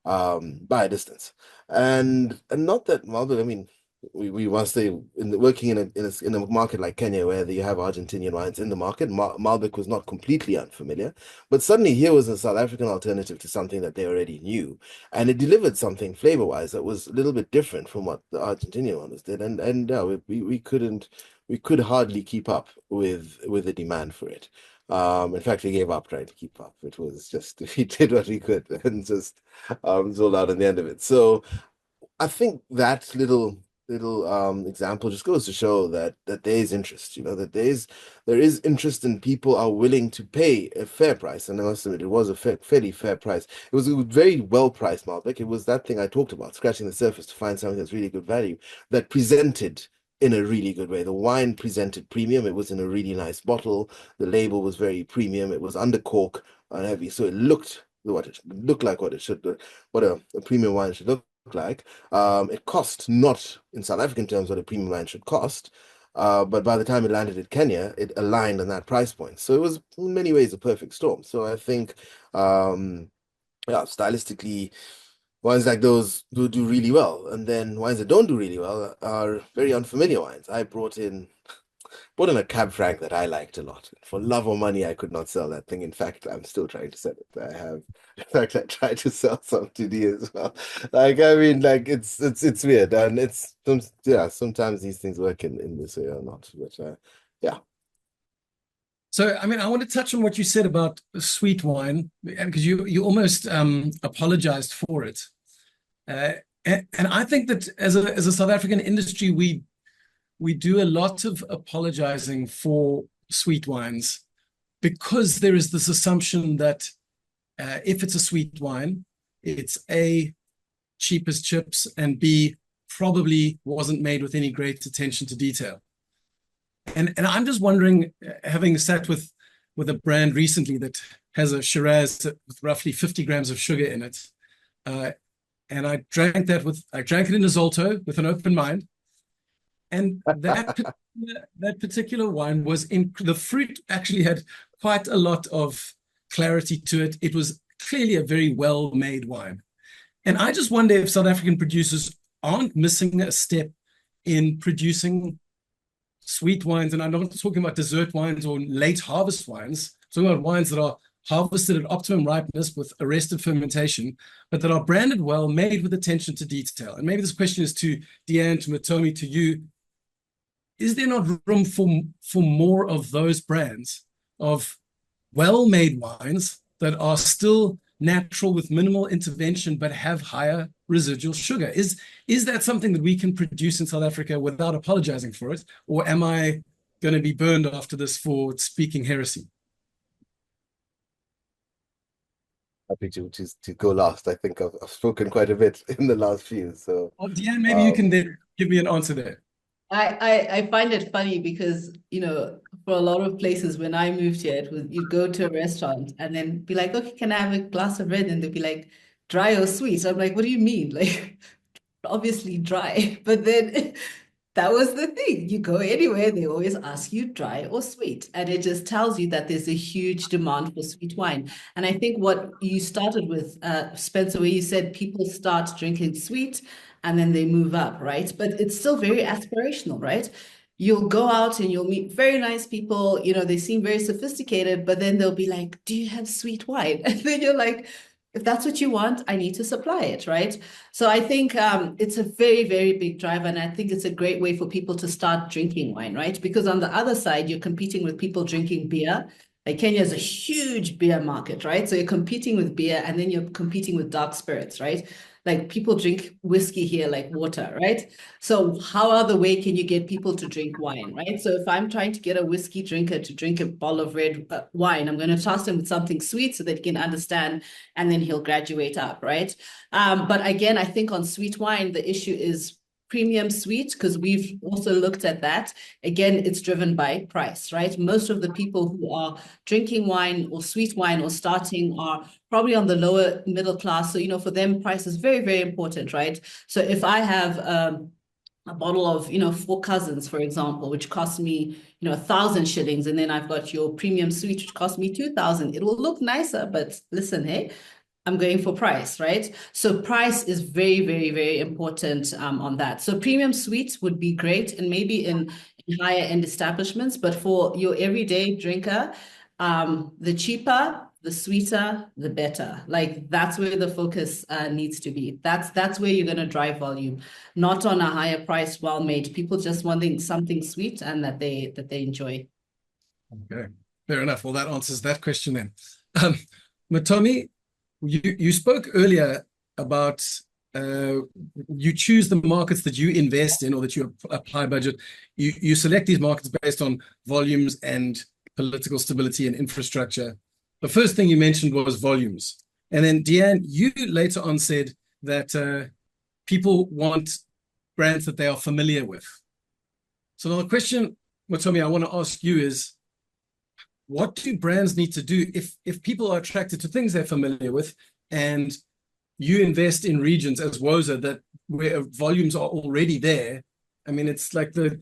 by a distance. And not that Malbec, I mean, we must say, working in a market like Kenya, where you have Argentinian wines in the market, Malbec was not completely unfamiliar, but suddenly here was a South African alternative to something that they already knew, and it delivered something flavor-wise that was a little bit different from what the Argentinian ones did, and yeah, we could hardly keep up with the demand for it. In fact, we gave up trying to keep up. It was just, we did what we could and just sold out at the end of it. So I think that little example just goes to show that there is interest, that there is interest, and people are willing to pay a fair price. And I must admit, it was a fairly fair price. It was a very well priced Malbec. It was that thing I talked about, scratching the surface to find something that's really good value, that presented in a really good way. The wine presented premium. It was in a really nice bottle. The label was very premium. It was under cork and heavy, so it looked like what it should, what a premium wine should look like. It cost not in South African terms what a premium wine should cost, but by the time it landed in Kenya, it aligned on that price point. So it was in many ways a perfect storm. So I think, yeah, stylistically, wines like those do really well, and then wines that don't do really well are very unfamiliar wines. I brought in a Cab Franc that I liked a lot. For love or money, I could not sell that thing. In fact, I'm still trying to sell it. In fact, I tried to sell some today as well. Like, I mean, like it's weird, and sometimes these things work in this way or not. But yeah. So, I mean, I want to touch on what you said about sweet wine, because you almost apologized for it. And I think that as a South African industry, we do a lot of apologizing for sweet wines because there is this assumption that if it's a sweet wine, it's A, cheap as chips, and B, probably wasn't made with any great attention to detail. And I'm just wondering, having sat with a brand recently that has a Shiraz with roughly 50 grams of sugar in it, and I drank it in a Zolto with an open mind, and that particular wine was the fruit actually had quite a lot of clarity to it. It was clearly a very well-made wine. And I just wonder if South African producers aren't missing a step in producing sweet wines. And I'm not talking about dessert wines or late harvest wines. I'm talking about wines that are harvested at optimum ripeness with arrested fermentation, but that are branded well, made with attention to detail. And maybe this question is to Deanne, to Matomi, to you. Is there not room for more of those brands of well-made wines that are still natural with minimal intervention but have higher residual sugar? Is that something that we can produce in South Africa without apologizing for it? Or am I going to be burned after this for speaking heresy? Happy to go last. I think I've spoken quite a bit in the last few. So, well, Deanne, maybe you can then give me an answer there. I find it funny because, you know, for a lot of places when I moved here, it was you'd go to a restaurant and then be like, okay, can I have a glass of red? And they'd be like, dry or sweet? I'm like, what do you mean? Like, obviously dry. But then that was the thing. You go anywhere, they always ask you dry or sweet. And it just tells you that there's a huge demand for sweet wine. And I think what you started with, Spencer, where you said people start drinking sweet and then they move up, right? But it's still very aspirational, right? You'll go out and you'll meet very nice people, you know, they seem very sophisticated, but then they'll be like, do you have sweet wine? And then you're like, if that's what you want, I need to supply it, right? So I think it's a very, very big driver. And I think it's a great way for people to start drinking wine, right? Because on the other side, you're competing with people drinking beer. Like Kenya is a huge beer market, right? So you're competing with beer and then you're competing with dark spirits, right? Like people drink whiskey here like water, right? So how other way can you get people to drink wine, right? So if I'm trying to get a whiskey drinker to drink a bottle of red wine, I'm going to toss him with something sweet so that he can understand, and then he'll graduate up, right? But again, I think on sweet wine, the issue is premium sweet, because we've also looked at that. Again, it's driven by price, right? Most of the people who are drinking wine or sweet wine or starting are probably on the lower middle class. So, you know, for them, price is very, very important, right? So if I have a bottle of, you know, Four Cousins, for example, which costs me, you know, 1,000 shillings, and then I've got your premium sweet, which costs me 2,000, it will look nicer, but listen, hey, I'm going for price, right? So price is very, very, very important on that. So premium sweets would be great, and maybe in higher end establishments, but for your everyday drinker, the cheaper, the sweeter, the better. Like that's where the focus needs to be. That's where you're going to drive volume, not on a higher price, well-made. People just wanting something sweet and that they enjoy. Okay, fair enough. Well, that answers that question then. Matomi, you spoke earlier about you choose the markets that you invest in or that you apply budget. You select these markets based on volumes and political stability and infrastructure. The first thing you mentioned was volumes. And then Deanne, you later on said that people want brands that they are familiar with. So now the question, Matomi, I want to ask you is, what do brands need to do if people are attracted to things they're familiar with, and you invest in regions as Woza that where volumes are already there? I mean, it's like the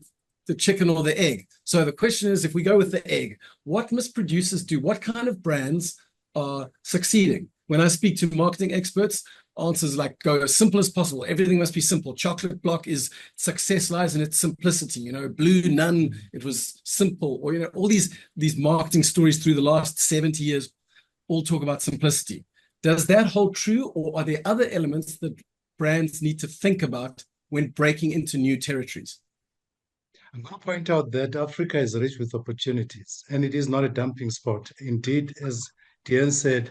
chicken or the egg. So the question is, if we go with the egg, what must producers do? What kind of brands are succeeding? When I speak to marketing experts, answers like go as simple as possible. Everything must be simple. Chocolate block is success lies in its simplicity. You know, Blue Nun, it was simple. Or, you know, all these marketing stories through the last 70 years all talk about simplicity. Does that hold true, or are there other elements that brands need to think about when breaking into new territories? I'm going to point out that Africa is rich with opportunities, and it is not a dumping spot. Indeed, as Deanne said,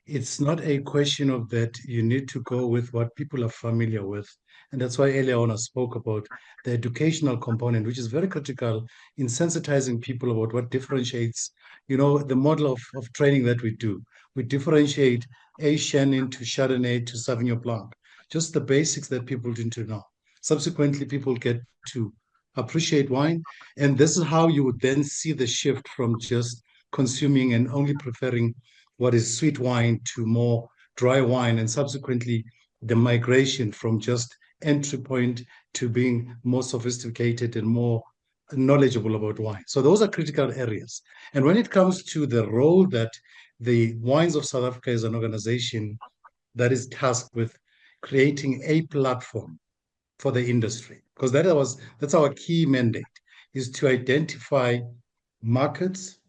it's not a question of that you need to go with what people are familiar with. And that's why earlier on I spoke about the educational component, which is very critical in sensitizing people about what differentiates, the model of training that we do. We differentiate a Chenin to Chardonnay to Sauvignon Blanc, just the basics that people need to know. Subsequently, people get to appreciate wine. And this is how you would then see the shift from just consuming and only preferring what is sweet wine to more dry wine, and subsequently the migration from just entry point to being more sophisticated and more knowledgeable about wine. So those are critical areas. And when it comes to the role that the Wines of South Africa is an organization that is tasked with creating a platform for the industry, because that's our key mandate, is to identify markets,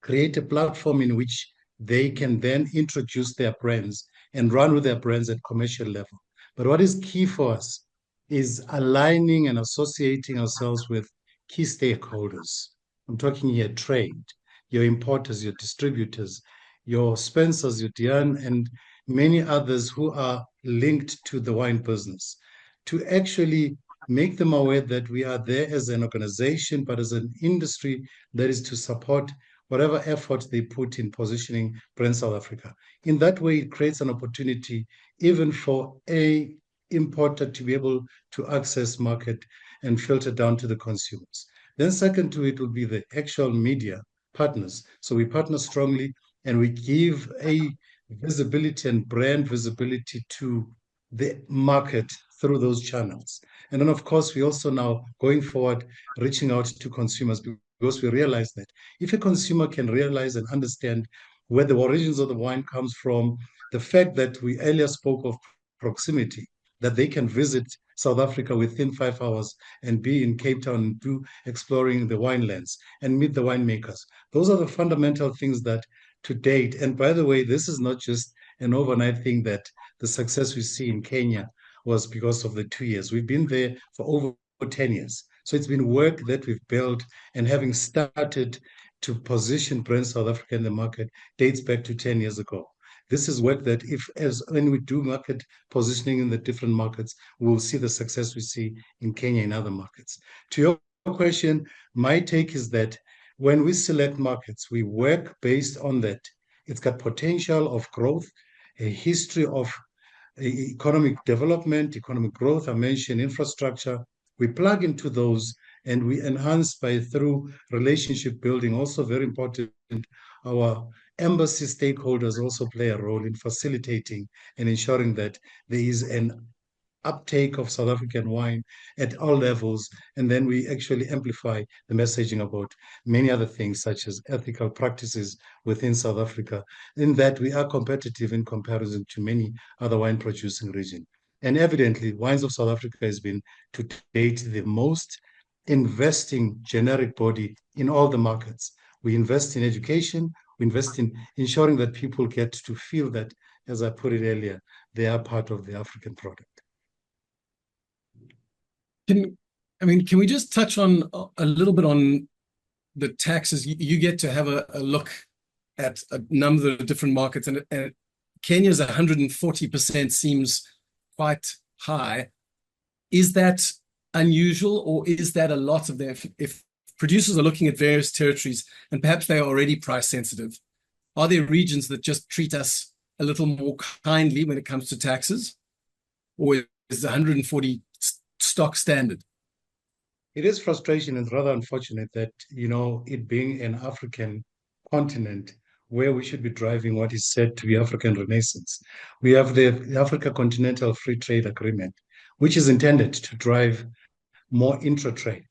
create a platform in which they can then introduce their brands and run with their brands at commercial level. But what is key for us is aligning and associating ourselves with key stakeholders. I'm talking here trade, your importers, your distributors, your Spencers, your Diane, and many others who are linked to the wine business, to actually make them aware that we are there as an organization, but as an industry that is to support whatever effort they put in positioning brand South Africa. In that way, it creates an opportunity even for a importer to be able to access market and filter down to the consumers. Then second to it will be the actual media partners. So we partner strongly and we give a visibility and brand visibility to the market through those channels. And then, of course, we also now, going forward, reaching out to consumers, because we realize that if a consumer can realize and understand where the origins of the wine comes from, the fact that we earlier spoke of proximity, that they can visit South Africa within 5 hours and be in Cape Town and do exploring the winelands and meet the winemakers. Those are the fundamental things that to date, and by the way, this is not just an overnight thing, that the success we see in Kenya was because of the 2 years. We've been there for over 10 years. So it's been work that we've built, and having started to position brand South Africa in the market dates back to 10 years ago. This is work that when we do market positioning in the different markets, we'll see the success we see in Kenya and other markets. To your question, my take is that when we select markets, we work based on that. It's got potential of growth, a history of economic development, economic growth. I mentioned infrastructure. We plug into those and we enhance through relationship building. Also very important, our embassy stakeholders also play a role in facilitating and ensuring that there is an uptake of South African wine at all levels. And then we actually amplify the messaging about many other things, such as ethical practices within South Africa, in that we are competitive in comparison to many other wine producing regions. And evidently, Wines of South Africa has been to date the most investing generic body in all the markets. We invest in education, we invest in ensuring that people get to feel that, as I put it earlier, they are part of the African product. Can we just touch on a little bit on the taxes? You get to have a look at a number of different markets, and Kenya's 140% seems quite high. Is that unusual, or is that a lot of them? If producers are looking at various territories and perhaps they are already price sensitive, are there regions that just treat us a little more kindly when it comes to taxes, or is 140 stock standard? It is frustration and rather unfortunate that, it being an African continent where we should be driving what is said to be African Renaissance, we have the Africa Continental Free Trade Agreement, which is intended to drive more intra-trade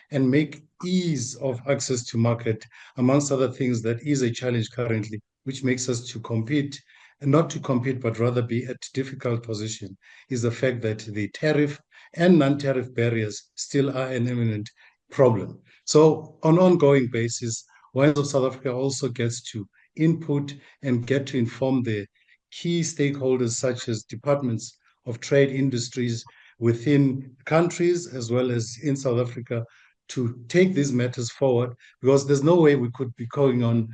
and make ease of access to market, amongst other things, that is a challenge currently, which makes us to compete, and not to compete, but rather be at difficult position, is the fact that the tariff and non-tariff barriers still are an imminent problem. So on an ongoing basis, Wines of South Africa also gets to input and get to inform the key stakeholders, such as departments of trade industries within countries as well as in South Africa, to take these matters forward, because there's no way we could be going on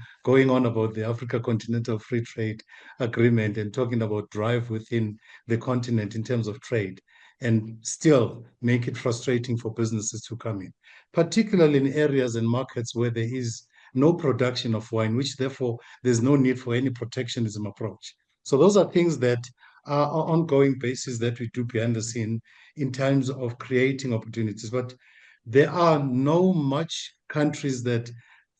about the Africa Continental Free Trade Agreement and talking about drive within the continent in terms of trade, and still make it frustrating for businesses to come in, particularly in areas and markets where there is no production of wine, which therefore there's no need for any protectionism approach. So those are things that are ongoing basis that we do behind the scene in terms of creating opportunities. But there are no much countries that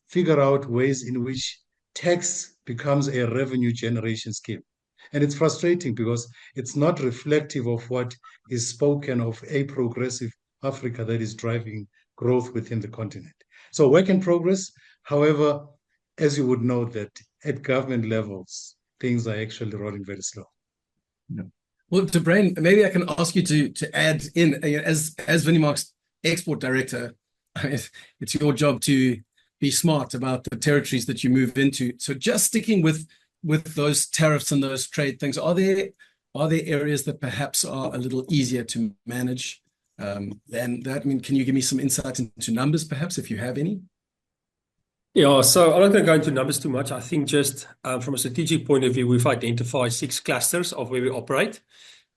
figure out ways in which tax becomes a revenue generation scheme. And it's frustrating because it's not reflective of what is spoken of a progressive Africa that is driving growth within the continent. So work in progress. However, as you would know that at government levels, things are actually rolling very slow. Yeah. Well, Debrain, maybe I can ask you to add in, as Vinimark's export director, I mean, it's your job to be smart about the territories that you move into. So just sticking with those tariffs and those trade things, are there areas that perhaps are a little easier to manage than that? I mean, can you give me some insight into numbers, perhaps, if you have any? Yeah, so I'm not going to go into numbers too much. I think just from a strategic point of view, we've identified 6 clusters of where we operate.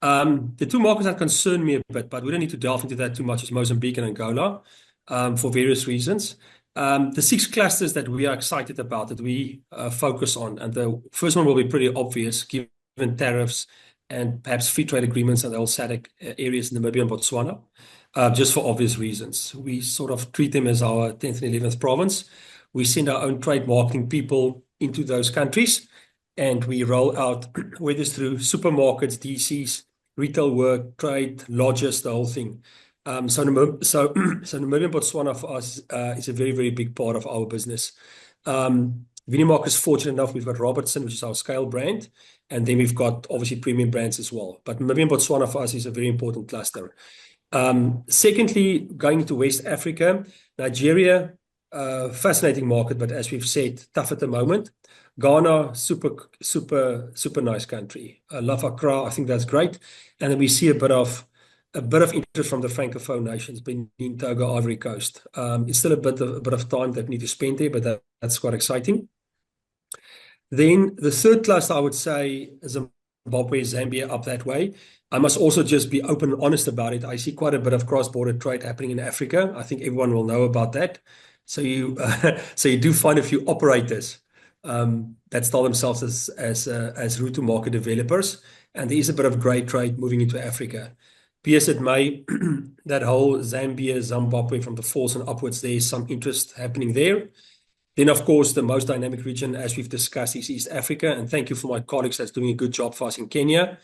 The 2 markets that concern me a bit, but we don't need to delve into that too much, is Mozambique and Angola, for various reasons. The 6 clusters that we are excited about, that we focus on, and the first one will be pretty obvious, given tariffs and perhaps free trade agreements and the SADC areas in Namibia and Botswana, just for obvious reasons. We sort of treat them as our 10th and 11th province. We send our own trade marketing people into those countries, and we roll out, whether it's through supermarkets, DCs, retail work, trade, lodges, the whole thing. So Namibia and Botswana for us is a very, very big part of our business. Vinimark is fortunate enough, we've got Robertson, which is our scale brand, and then we've got obviously premium brands as well. But Namibia and Botswana for us is a very important cluster. Secondly, going to West Africa, Nigeria, fascinating market, but as we've said, tough at the moment. Ghana, super nice country. Love Accra, I think that's great. And then we see a bit of interest from the Francophone nations, Benin, Togo, Ivory Coast. It's still a bit of time that we need to spend there, but that's quite exciting. Then the third cluster, I would say, is Zimbabwe, Zambia, up that way. I must also just be open and honest about it. I see quite a bit of cross-border trade happening in Africa. I think everyone will know about that. So you do find a few operators that style themselves as route to market developers, and there is a bit of grey trade moving into Africa. P.S. it may, that whole Zambia, Zimbabwe, from the falls and upwards, there is some interest happening there. Then, of course, the most dynamic region, as we've discussed, is East Africa, and thank you for my colleagues that's doing a good job for us in Kenya.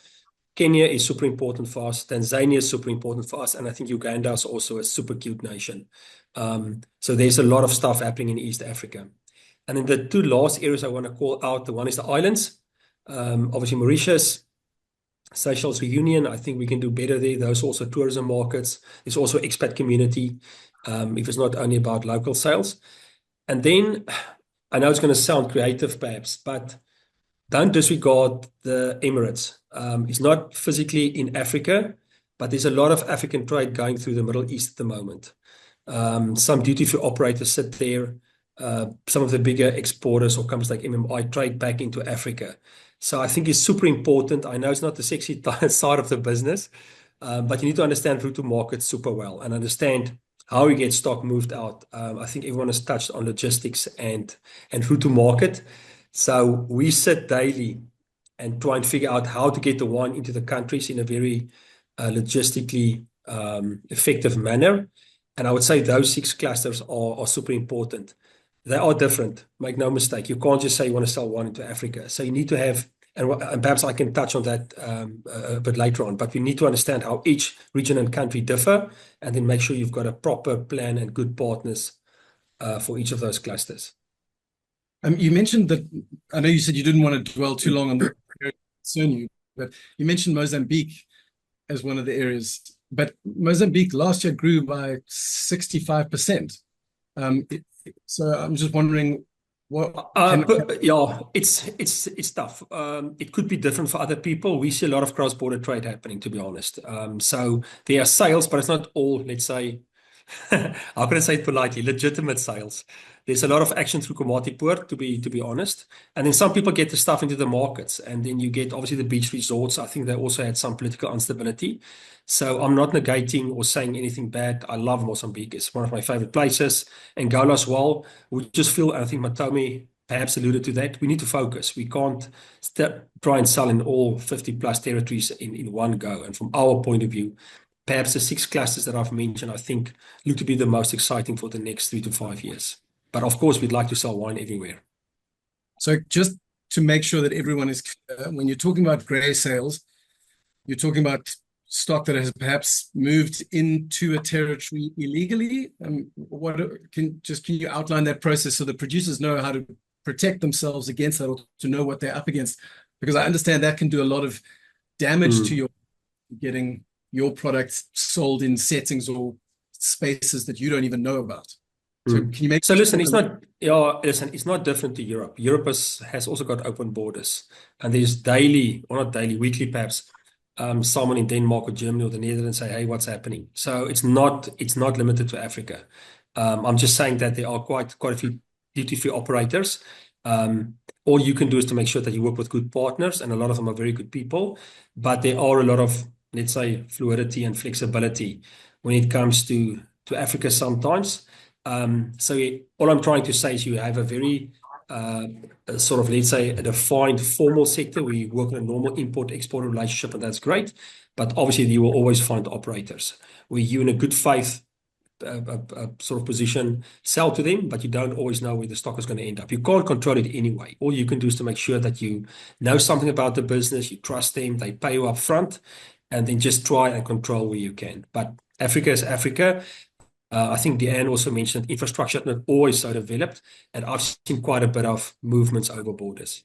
Kenya is super important for us. Tanzania is super important for us. And I think Uganda is also a super cute nation. So there's a lot of stuff happening in East Africa. And then the 2 last areas I want to call out, the one is the islands. Obviously, Mauritius, Seychelles, Reunion. I think we can do better there. Those are also tourism markets. There's also expat community, if it's not only about local sales. And then, I know it's going to sound creative perhaps, but don't disregard the Emirates. It's not physically in Africa, but there's a lot of African trade going through the Middle East at the moment. Some duty-free operators sit there. Some of the bigger exporters or companies like MMI trade back into Africa. So I think it's super important. I know it's not the sexy side of the business, but you need to understand route to market super well and understand how you get stock moved out. I think everyone has touched on logistics and route to market. So we sit daily and try and figure out how to get the wine into the countries in a very logistically effective manner. And I would say those 6 clusters are super important. They are different, make no mistake. You can't just say you want to sell wine into Africa. So you need to have, and perhaps I can touch on that a bit later on, but we need to understand how each region and country differ, and then make sure you've got a proper plan and good partners for each of those clusters. You mentioned that, I know you said you didn't want to dwell too long on the area that concern you, but you mentioned Mozambique as one of the areas. But Mozambique last year grew by 65%. So I'm just wondering what. Yeah, it's tough. It could be different for other people. We see a lot of cross-border trade happening, to be honest. So there are sales, but it's not all, let's say, how can I say it politely? Legitimate sales. There's a lot of action through Komatipoort, to be honest. And then some people get the stuff into the markets, and then you get obviously the beach resorts. I think they also had some political instability. So I'm not negating or saying anything bad. I love Mozambique. It's one of my favorite places. Angola as well. We just feel, and I think Matomi perhaps alluded to that, we need to focus. We can't try and sell in all 50 plus territories in one go. And from our point of view, perhaps the 6 clusters that I've mentioned, I think, look to be the most exciting for the next 3 to 5 years. But of course, we'd like to sell wine everywhere. So just to make sure that everyone is clear, when you're talking about grey sales, you're talking about stock that has perhaps moved into a territory illegally. Can you outline that process so the producers know how to protect themselves against that, or to know what they're up against? Because I understand that can do a lot of damage to your getting your products sold in settings or spaces that you don't even know about. So can you make listen, it's not different to Europe. Europe has also got open borders, and there's daily, or not daily, weekly perhaps, someone in Denmark or Germany or the Netherlands say, hey, what's happening? So it's not limited to Africa. I'm just saying that there are quite a few duty-free operators. All you can do is to make sure that you work with good partners, and a lot of them are very good people. But there are a lot of, let's say, fluidity and flexibility when it comes to Africa sometimes. So all I'm trying to say is you have a very sort of, let's say, a defined formal sector where you work in a normal import-export relationship, and that's great. But obviously, you will always find operators where you, in a good faith sort of position, sell to them, but you don't always know where the stock is going to end up. You can't control it anyway. All you can do is to make sure that you know something about the business, you trust them, they pay you up front, and then just try and control where you can. But Africa is Africa. I think Deanne also mentioned infrastructure not always so developed, and I've seen quite a bit of movements over borders.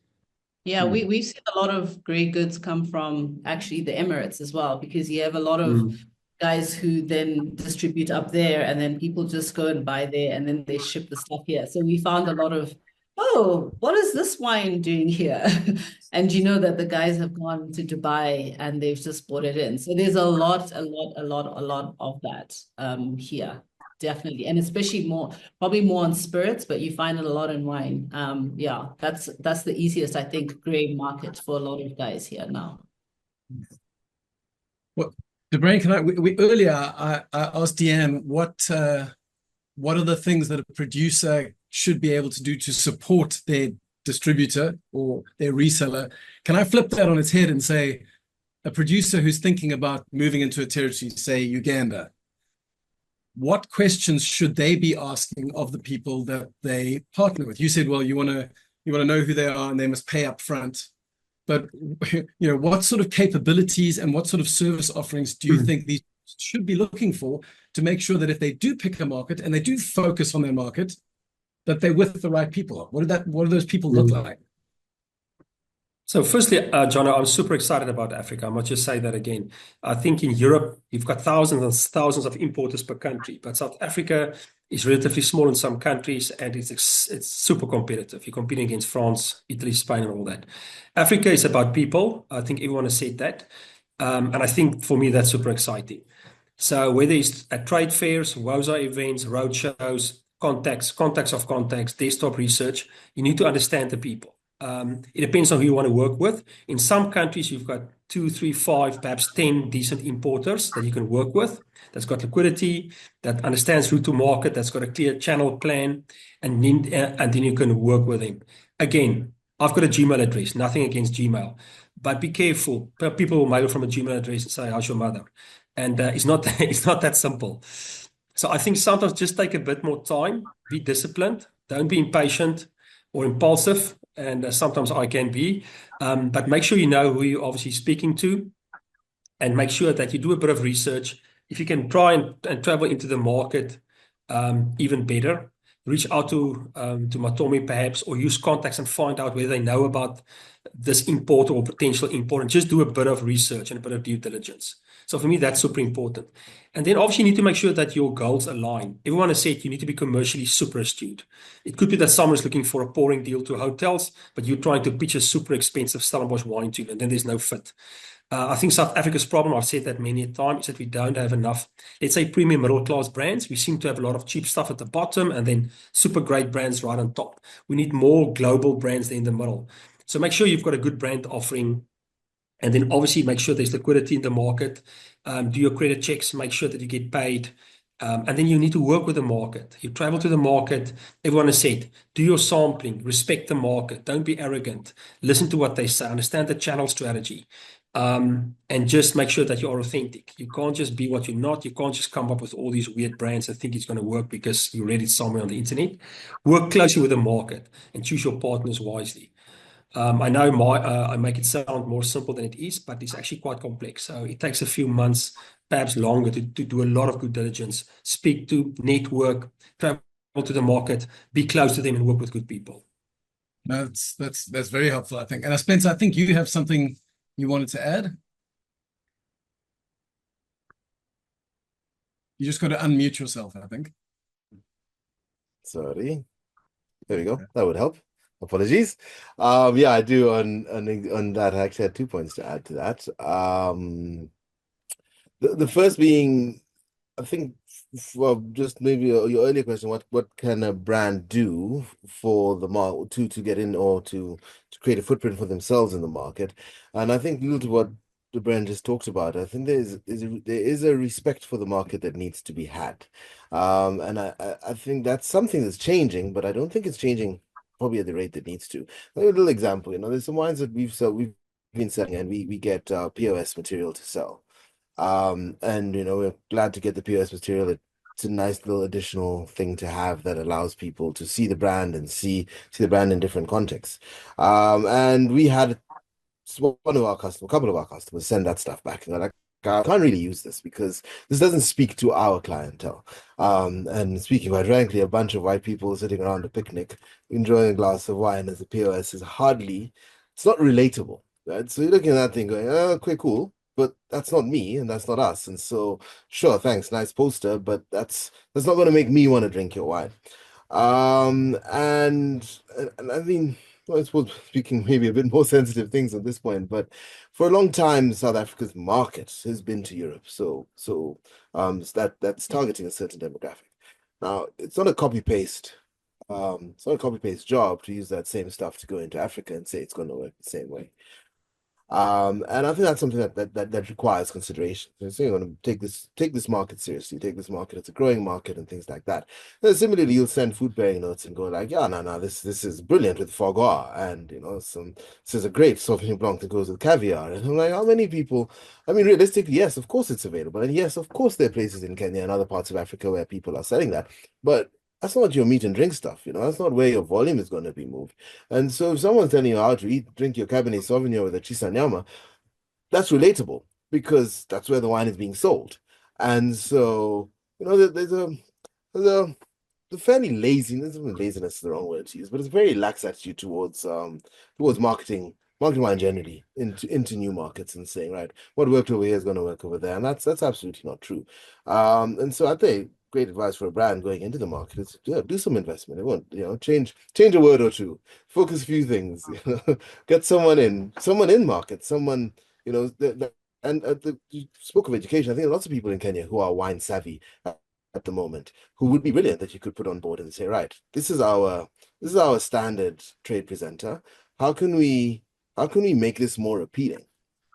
Yeah, we've seen a lot of grey goods come from actually the Emirates as well, because you have a lot of guys who then distribute up there, and then people just go and buy there, and then they ship the stuff here. So we found a lot of, oh, what is this wine doing here? And you know that the guys have gone to Dubai and they've just brought it in. So there's a lot of that here. Definitely. And especially probably more on spirits, but you find it a lot in wine. Yeah, that's the easiest, I think, grey market for a lot of guys here now. Well, Debrain, earlier I asked Deanne what are the things that a producer should be able to do to support their distributor or their reseller. Can I flip that on its head and say a producer who's thinking about moving into a territory, say Uganda, what questions should they be asking of the people that they partner with? You said, well, you want to know who they are and they must pay up front. But what sort of capabilities and what sort of service offerings do you think these should be looking for to make sure that if they do pick a market and they do focus on their market, that they're with the right people? What do those people look like? So firstly, Jono, I'm super excited about Africa. I must just say that again. I think in Europe, you've got thousands and thousands of importers per country, but South Africa is relatively small in some countries, and it's super competitive. You're competing against France, Italy, Spain, and all that. Africa is about people. I think everyone has said that. And I think for me, that's super exciting. So whether it's at trade fairs, WOZA events, road shows, contacts of contacts, desktop research, you need to understand the people. It depends on who you want to work with. In some countries, you've got 2, 3, 5, perhaps 10 decent importers that you can work with, that's got liquidity, that understands route to market, that's got a clear channel plan, and then you can work with them. Again, I've got a Gmail address, nothing against Gmail, but be careful. People will mail from a Gmail address and say, how's your mother? And it's not that simple. So I think sometimes just take a bit more time, be disciplined, don't be impatient or impulsive. And sometimes I can be, but make sure you know who you're obviously speaking to, and make sure that you do a bit of research. If you can try and travel into the market, even better. Reach out to Matomi perhaps, or use contacts and find out whether they know about this importer or potential import, and just do a bit of research and a bit of due diligence. So for me, that's super important. And then obviously you need to make sure that your goals align. Everyone has said you need to be commercially super astute. It could be that someone is looking for a pouring deal to hotels, but you're trying to pitch a super expensive Stellenbosch wine to them, and then there's no fit. I think South Africa's problem, I've said that many a time, is that we don't have enough, let's say, premium middle class brands. We seem to have a lot of cheap stuff at the bottom and then super great brands right on top. We need more global brands there in the middle. So make sure you've got a good brand offering. And then obviously make sure there's liquidity in the market. Do your credit checks, make sure that you get paid. And then you need to work with the market. You travel to the market. Everyone has said, do your sampling, respect the market, don't be arrogant, listen to what they say, understand the channel strategy, and just make sure that you are authentic. You can't just be what you're not. You can't just come up with all these weird brands and think it's going to work because you read it somewhere on the internet. Work closely with the market and choose your partners wisely. I know I make it sound more simple than it is, but it's actually quite complex. So it takes a few months, perhaps longer, to do a lot of good diligence, speak to, network, travel to the market, be close to them, and work with good people. That's very helpful, I think. And Spencer, I think you have something you wanted to add. You just got to unmute yourself, I think. Sorry. There we go. That would help. Apologies. Yeah, I do on that. I actually had 2 points to add to that. The first being, I think, well, just maybe your earlier question, what can a brand do for the market to get in or to create a footprint for themselves in the market? And I think little to what the brand just talked about, I think there is a respect for the market that needs to be had. And I think that's something that's changing, but I don't think it's changing probably at the rate that needs to. A little example, there's some wines that we've been selling, and we get POS material to sell. And we're glad to get the POS material. It's a nice little additional thing to have that allows people to see the brand and see the brand in different contexts. And we had a couple of our customers send that stuff back, and they're like, I can't really use this because this doesn't speak to our clientele. And speaking quite frankly, a bunch of white people sitting around a picnic enjoying a glass of wine as a POS is it's not relatable, right? So you're looking at that thing going, oh, okay, cool, but that's not me and that's not us. And so, sure, thanks, nice poster, but that's not going to make me want to drink your wine. And I mean, well, I suppose speaking maybe a bit more sensitive things at this point, but for a long time, South Africa's market has been to Europe. So that's targeting a certain demographic. Now, it's not a copy-paste job to use that same stuff to go into Africa and say it's going to work the same way. And I think that's something that requires consideration. So you're going to take this market seriously, take this market, it's a growing market and things like that. And similarly, you'll send food pairing notes and go like, yeah, no, this is brilliant with foie gras, and this is a great Sauvignon Blanc that goes with caviar. And I'm like, how many people? I mean, realistically, yes, of course it's available, and yes, of course there are places in Kenya and other parts of Africa where people are selling that, but that's not your meat and drink stuff, that's not where your volume is going to be moved. And so if someone's telling you how to drink your Cabernet Sauvignon with a Chisanyama, that's relatable because that's where the wine is being sold. And so, there's a fairly laziness is the wrong word to use, but it's a very lax attitude towards marketing wine generally into new markets and saying, right, what worked over here is going to work over there. And that's absolutely not true. And so I think great advice for a brand going into the market is do some investment. It won't, change a word or two, focus a few things, get someone in market, someone, you spoke of education. I think lots of people in Kenya who are wine savvy at the moment who would be brilliant that you could put on board and say, right, this is our standard trade presenter. How can we make this more appealing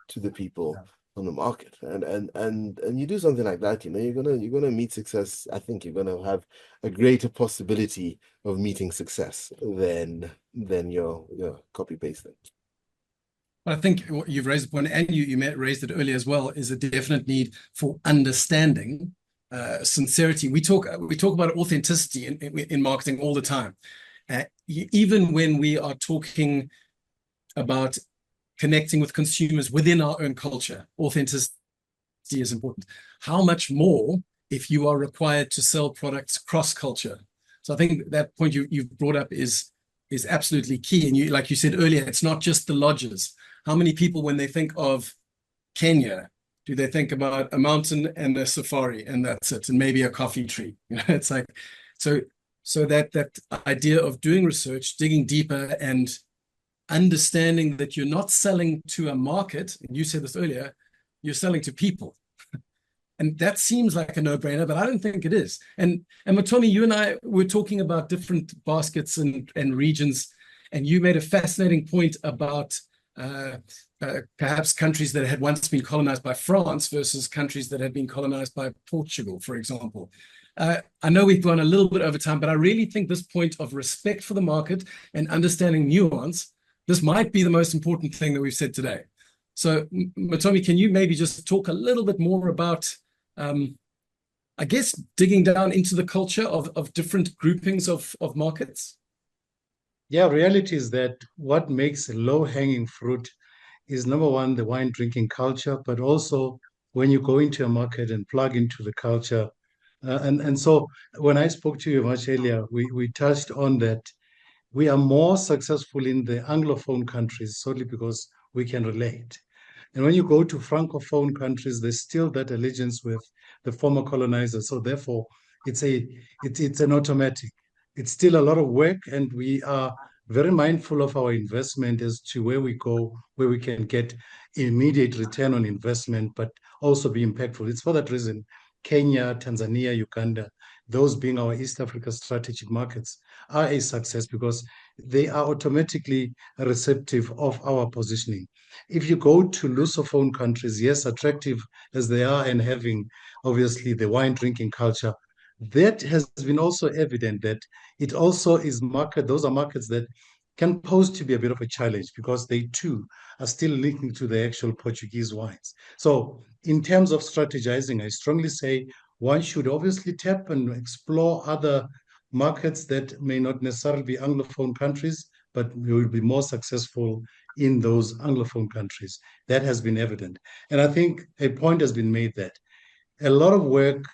to the people on the market? And you do something like that, you're gonna meet success. I think you're gonna have a greater possibility of meeting success than your copy pasting. I think you've raised a point, and you raised it earlier as well, is a definite need for understanding, sincerity. We talk about authenticity in marketing all the time. Even when we are talking about connecting with consumers within our own culture, authenticity is important. How much more if you are required to sell products cross-culture? So I think that point you've brought up is absolutely key. And like you said earlier, it's not just the lodges. How many people, when they think of Kenya, Do they think about a mountain and a safari and that's it, and maybe a coffee tree? It's like, so that idea of doing research, digging deeper, and understanding that you're not selling to a market, and you said this earlier, you're selling to people. And that seems like a no-brainer, but I don't think it is. And Matomi, you and I were talking about different baskets and regions, and you made a fascinating point about perhaps countries that had once been colonized by France versus countries that had been colonized by Portugal, for example. I know we've gone a little bit over time, but I really think this point of respect for the market and understanding nuance, this might be the most important thing that we've said today. So, Matomi, can you maybe just talk a little bit more about, I guess, digging down into the culture of different groupings of markets? Yeah, reality is that what makes low-hanging fruit is, number one, the wine drinking culture, but also when you go into a market and plug into the culture. And so when I spoke to you much earlier, we touched on that we are more successful in the Anglophone countries solely because we can relate. And when you go to Francophone countries, there's still that allegiance with the former colonizers. So therefore, it's an automatic. It's still a lot of work, and we are very mindful of our investment as to where we go, where we can get immediate return on investment, but also be impactful. It's for that reason Kenya, Tanzania, Uganda, those being our East Africa strategic markets, are a success because they are automatically receptive of our positioning. If you go to Lusophone countries, yes, attractive as they are and having obviously the wine drinking culture, that has been also evident that it also is those are markets that can pose to be a bit of a challenge because they too are still linking to the actual Portuguese wines. So in terms of strategizing, I strongly say one should obviously tap and explore other markets that may not necessarily be Anglophone countries, but we will be more successful in those Anglophone countries. That has been evident. And I think a point has been made that a lot of work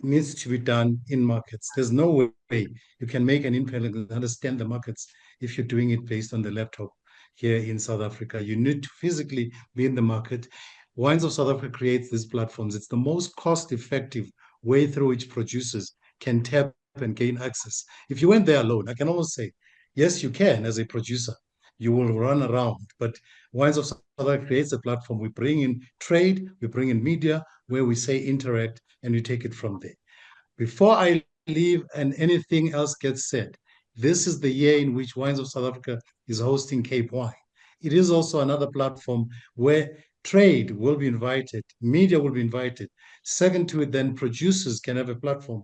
needs to be done in markets. There's no way you can make an impact and understand the markets if you're doing it based on the laptop here in South Africa. You need to physically be in the market. Wines of South Africa creates these platforms. It's the most cost-effective way through which producers can tap and gain access. If you went there alone, I can almost say, yes, you can as a producer. You will run around, but Wines of South Africa creates a platform. We bring in trade, we bring in media, where we say interact, and we take it from there. Before I leave and anything else gets said, this is the year in which Wines of South Africa is hosting Cape Wine. It is also another platform where trade will be invited, media will be invited. Second to it, then producers can have a platform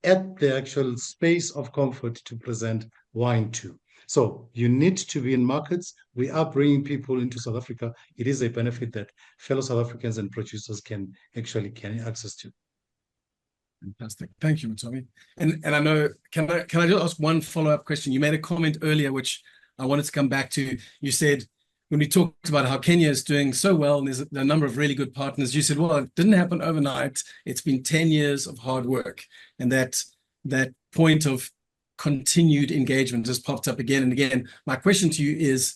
at the actual space of comfort to present wine to. So you need to be in markets. We are bringing people into South Africa. It is a benefit that fellow South Africans and producers can actually gain access to. Fantastic. Thank you, Matomi. And I know, can I just ask one follow-up question? You made a comment earlier, which I wanted to come back to. You said, when we talked about how Kenya is doing so well, and there's a number of really good partners, you said, well, it didn't happen overnight. It's been 10 years of hard work. And that point of continued engagement just popped up again and again. My question to you is,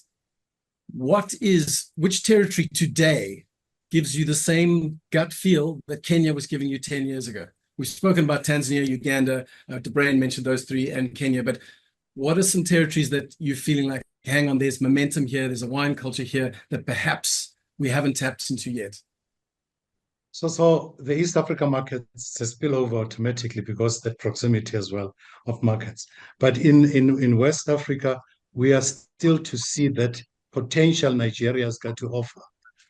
which territory today gives you the same gut feel that Kenya was giving you 10 years ago? We've spoken about Tanzania, Uganda, DeBrain mentioned those three, and Kenya, but what are some territories that you're feeling like, hang on, there's momentum here, there's a wine culture here that perhaps we haven't tapped into yet? So the East Africa markets spill over automatically because that proximity as well of markets. But in West Africa, we are still to see that potential Nigeria has got to offer.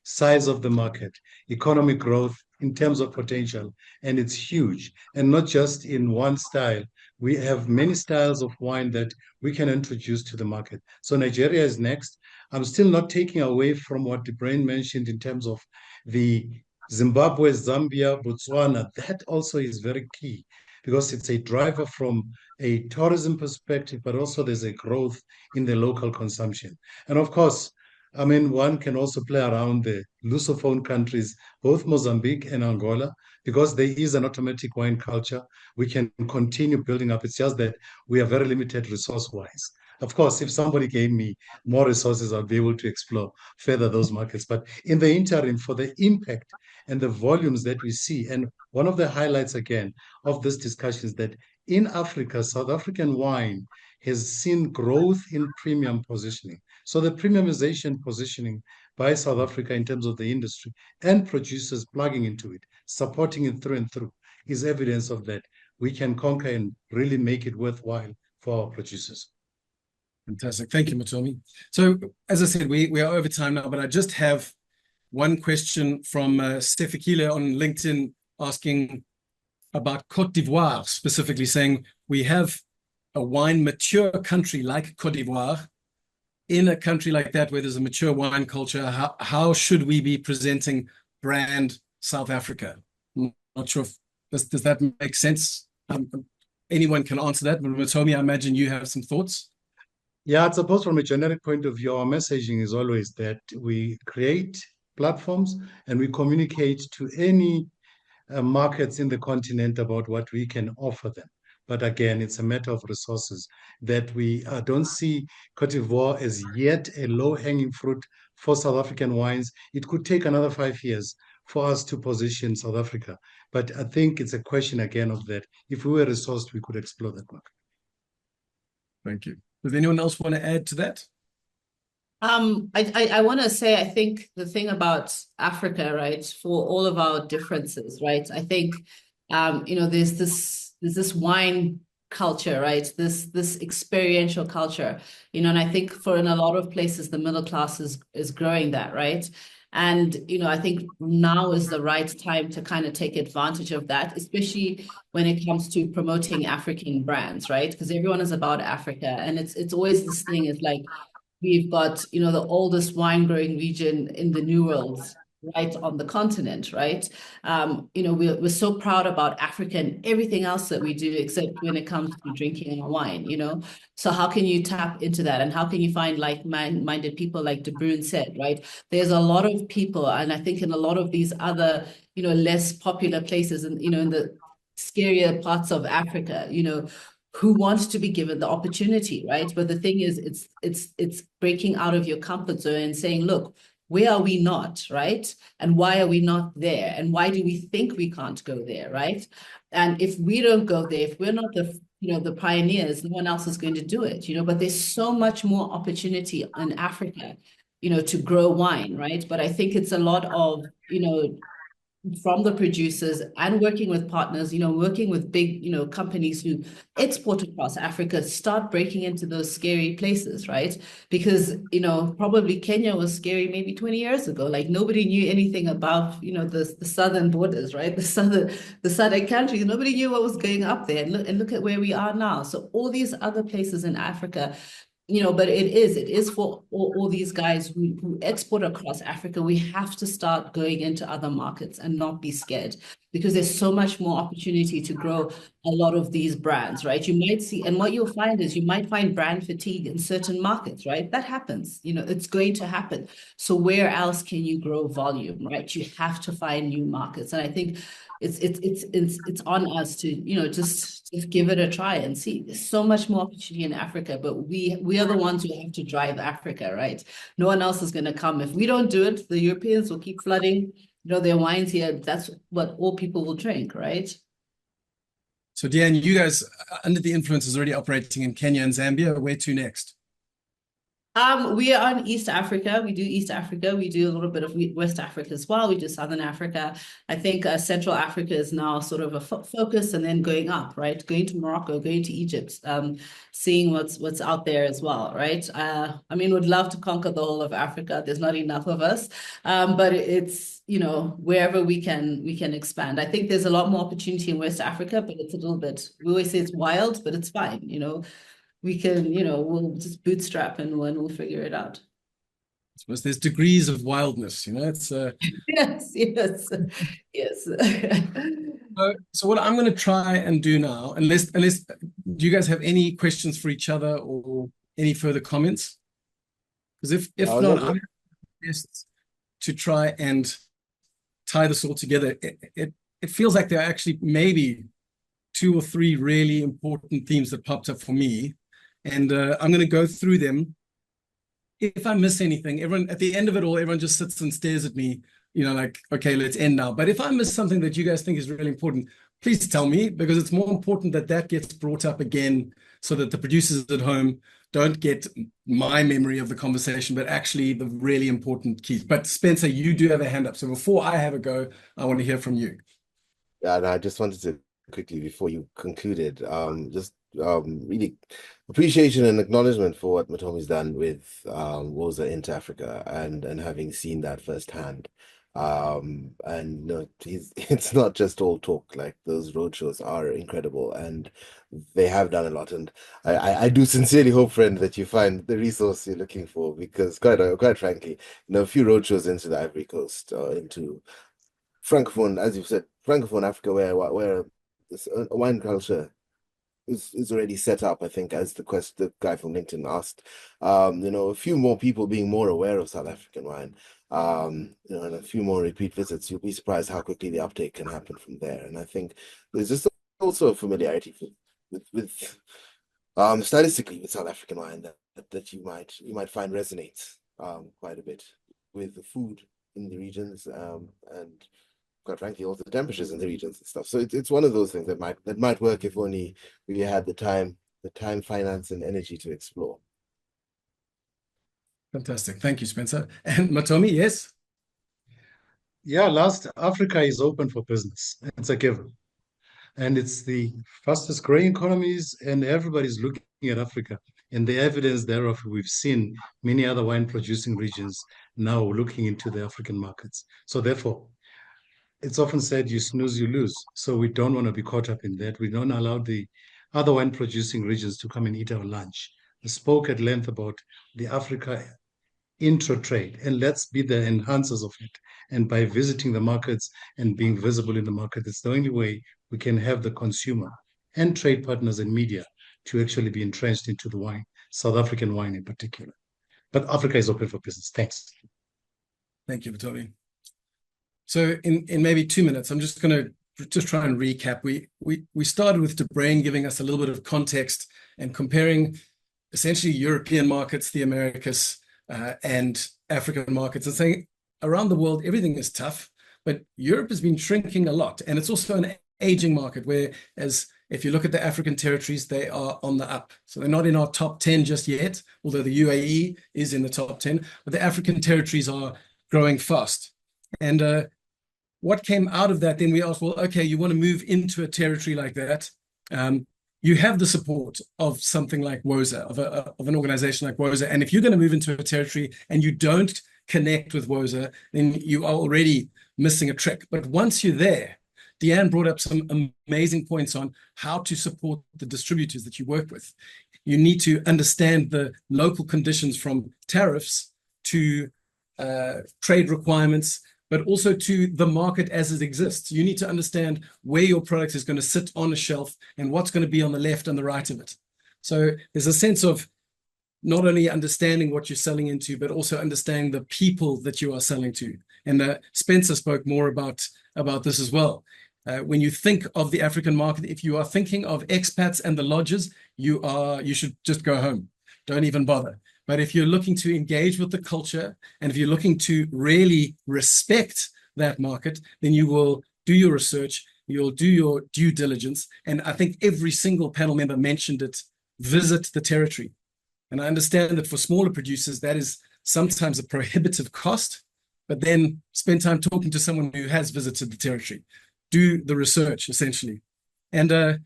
Size of the market, economic growth in terms of potential, and it's huge. And not just in one style. We have many styles of wine that we can introduce to the market. So Nigeria is next. I'm still not taking away from what the brain mentioned in terms of the Zimbabwe, Zambia, Botswana. That also is very key because it's a driver from a tourism perspective, but also there's a growth in the local consumption. And of course, I mean, one can also play around the Lusophone countries, both Mozambique and Angola, because there is an automatic wine culture. We can continue building up. It's just that we are very limited resource-wise. Of course, if somebody gave me more resources, I'd be able to explore further those markets. But in the interim, for the impact and the volumes that we see, and one of the highlights again of this discussion is that in Africa, South African wine has seen growth in premium positioning. So the premiumization positioning by South Africa in terms of the industry and producers plugging into it, supporting it through and through, is evidence of that. We can conquer and really make it worthwhile for our producers. Fantastic. Thank you, Matomi. So, as I said, we are over time now, but I just have one question from Stefikile on LinkedIn asking about Côte d'Ivoire, specifically saying we have a wine mature country like Côte d'Ivoire. In a country like that where there's a mature wine culture, how should we be presenting brand South Africa? I'm not sure if does that make sense? Anyone can answer that, but Matomi, I imagine you have some thoughts. Yeah, I suppose from a generic point of view, our messaging is always that we create platforms and we communicate to any markets in the continent about what we can offer them. But again, it's a matter of resources that we don't see Cote d'Ivoire as yet a low-hanging fruit for South African wines. It could take another 5 years for us to position South Africa. But I think it's a question again of that. If we were resourced, we could explore that market. Thank you. Does anyone else want to add to that? I want to say, I think the thing about Africa, right, for all of our differences, right, I think, there's this wine culture, right, this experiential culture, and I think in a lot of places, the middle class is growing that, right? And, I think now is the right time to kind of take advantage of that, especially when it comes to promoting African brands, right? Because everyone is about Africa. And it's always this thing is like, we've got, the oldest wine growing region in the New World, right on the continent, right? We're so proud about Africa and everything else that we do, except when it comes to drinking our wine, So how can you tap into that? And how can you find like-minded people, like De Bruyn said, right? There's a lot of people, and I think in a lot of these other, less popular places and, in the scarier parts of Africa, who wants to be given the opportunity, right? But the thing is, it's breaking out of your comfort zone and saying, look, where are we not, right? And why are we not there? And why do we think we can't go there, right? And if we don't go there, if we're not the pioneers, no one else is going to do it, but there's so much more opportunity in Africa, to grow wine, right? But I think it's a lot of, from the producers and working with partners, working with big, companies who export across Africa, start breaking into those scary places, right? Because, probably Kenya was scary maybe 20 years ago. Like nobody knew anything about, the southern borders, right? The southern countries, nobody knew what was going up there. And look at where we are now. So all these other places in Africa, but it is for all these guys who export across Africa. We have to start going into other markets and not be scared, because there's so much more opportunity to grow a lot of these brands, right? You might see, and what you'll find is you might find brand fatigue in certain markets, right? That happens, it's going to happen. So where else can you grow volume, right? You have to find new markets. And I think it's on us to, just give it a try and see. There's so much more opportunity in Africa, but we are the ones who have to drive Africa, right? No one else is going to come. If we don't do it, the Europeans will keep flooding, their wines here. That's what all people will drink, right? So Deanne, you guys, under the influence, is already operating in Kenya and Zambia. Where to next? We are in East Africa. We do East Africa. We do a little bit of West Africa as well. We do Southern Africa. I think Central Africa is now sort of a focus, and then going up, right? Going to Morocco, going to Egypt, seeing what's out there as well, right? Would love to conquer the whole of Africa. There's not enough of us, but it's, wherever we can expand. I think there's a lot more opportunity in West Africa, but it's a little bit, we always say it's wild, but it's fine, we can, we'll just bootstrap and we'll figure it out. I suppose there's degrees of wildness, it's yes. So what I'm going to try and do now, unless do you guys have any questions for each other or any further comments? Because if not, I'm just to try and tie this all together. It feels like there are actually maybe 2 or 3 really important themes that popped up for me. and I'm going to go through them. If I miss anything, everyone at the end of it all, everyone just sits and stares at me, like, okay, let's end now. But if I miss something that you guys think is really important, please tell me, because it's more important that that gets brought up again so that the producers at home don't get my memory of the conversation, but actually the really important keys. But Spencer, you do have a hand up. So before I have a go, I want to hear from you. Yeah, and I just wanted to quickly, before you concluded, just really appreciation and acknowledgement for what Matomi's done with Woza into Africa, and having seen that firsthand. And it's not just all talk. Like, those roadshows are incredible, and they have done a lot. And I do sincerely hope, friend, that you find the resource you're looking for, because quite frankly, a few roadshows into the Ivory Coast, into Francophone, as you've said, Francophone Africa, where this wine culture is already set up, I think, as the guy from LinkedIn asked. A few more people being more aware of South African wine, and a few more repeat visits, you'll be surprised how quickly the uptake can happen from there. And I think there's just also a familiarity with stylistically with South African wine that you might find resonates quite a bit with the food in the regions, and quite frankly, also the temperatures in the regions and stuff. So it's one of those things that might work if only we had the time, finance, and energy to explore. Fantastic. Thank you, Spencer. And Matomi, yes? Yeah, Africa is open for business. It's a given. And it's the fastest growing economies, and everybody's looking at Africa. And the evidence thereof, we've seen many other wine producing regions now looking into the African markets. So therefore, it's often said, you snooze, you lose. So we don't want to be caught up in that. We don't allow the other wine producing regions to come and eat our lunch. I spoke at length about the Africa intra-trade, and let's be the enhancers of it. And by visiting the markets and being visible in the market, it's the only way we can have the consumer and trade partners and media to actually be entrenched into the wine, South African wine in particular. But Africa is open for business. Thanks. Thank you, Matomi. So in maybe 2 minutes, I'm just going to just try and recap. We started with DeBrain giving us a little bit of context and comparing essentially European markets, the Americas, and African markets, and saying around the world, everything is tough, but Europe has been shrinking a lot. And it's also an aging market, whereas if you look at the African territories, they are on the up. So they're not in our top 10 just yet, although the UAE is in the top 10, but the African territories are growing fast. And what came out of that, then we asked, well, okay, you want to move into a territory like that. You have the support of something like Woza, of an organization like Woza. And if you're going to move into a territory and you don't connect with Woza, then you are already missing a trick. But once you're there, Deanne brought up some amazing points on how to support the distributors that you work with. You need to understand the local conditions, from tariffs to trade requirements, but also to the market as it exists. You need to understand where your product is going to sit on a shelf and what's going to be on the left and the right of it. So there's a sense of not only understanding what you're selling into, but also understanding the people that you are selling to. And Spencer spoke more about this as well. When you think of the African market, if you are thinking of expats and the lodges, you should just go home. Don't even bother. But if you're looking to engage with the culture, and if you're looking to really respect that market, then you will do your research, you'll do your due diligence. And I think every single panel member mentioned it: visit the territory. And I understand that for smaller producers, that is sometimes a prohibitive cost, but then spend time talking to someone who has visited the territory. Do the research, essentially. And the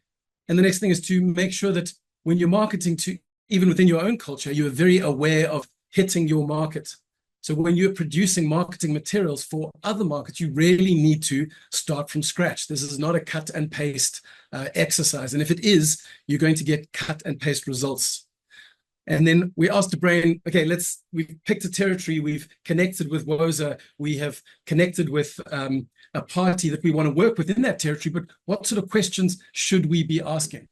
next thing is to make sure that when you're marketing to, even within your own culture, you are very aware of hitting your market. So when you're producing marketing materials for other markets, you really need to start from scratch. This is not a cut and paste exercise. And if it is, you're going to get cut and paste results. And then we asked DeBrain, okay, we've picked a territory, we've connected with Woza, we have connected with a party that we want to work with in that territory, but what sort of questions should we be asking?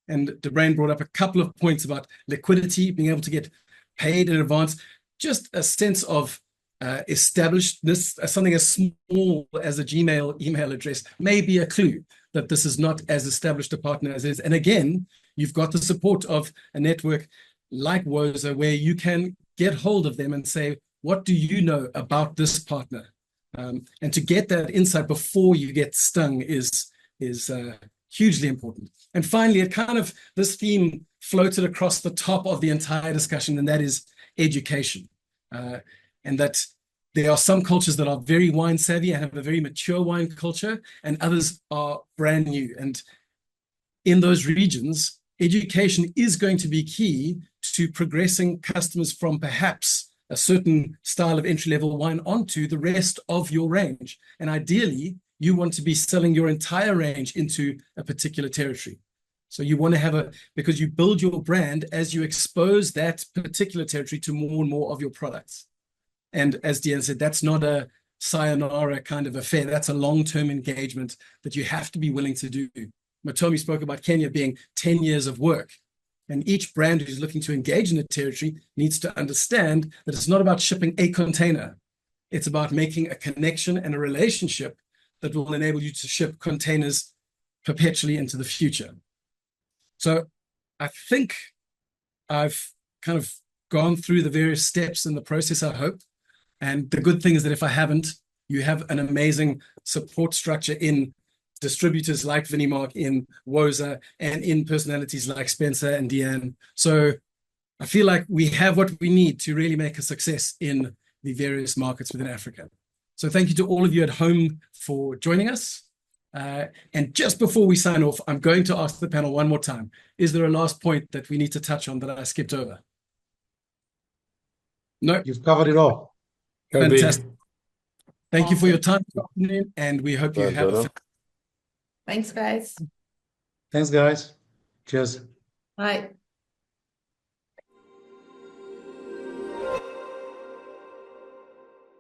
And DeBrain brought up a couple of points about liquidity, being able to get paid in advance, just a sense of establishedness. Something as small as a Gmail email address may be a clue that this is not as established a partner as it is. And again, you've got the support of a network like Woza, where you can get hold of them and say, what do you know about this partner? And to get that insight before you get stung is hugely important. And finally, this theme floated across the top of the entire discussion, and that is education. And that there are some cultures that are very wine savvy and have a very mature wine culture, and others are brand new. And in those regions, education is going to be key to progressing customers from perhaps a certain style of entry-level wine onto the rest of your range. And ideally, you want to be selling your entire range into a particular territory. So you want to because you build your brand as you expose that particular territory to more and more of your products. And as Deanne said, that's not a sayonara kind of affair. That's a long-term engagement that you have to be willing to do. Matomi spoke about Kenya being 10 years of work. And each brand who's looking to engage in a territory needs to understand that it's not about shipping a container. It's about making a connection and a relationship that will enable you to ship containers perpetually into the future. So I think I've kind of gone through the various steps in the process, I hope. And the good thing is that if I haven't, you have an amazing support structure in distributors like Vinimark, in Woza, and in personalities like Spencer and Deanne. So I feel like we have what we need to really make a success in the various markets within Africa. So thank you to all of you at home for joining us. And just before we sign off, I'm going to ask the panel one more time. Is there a last point that we need to touch on that I skipped over? No. You've covered it all. Fantastic. Thank you for your time this afternoon, and we hope you have a Thanks, guys. Thanks, guys. Cheers. Bye.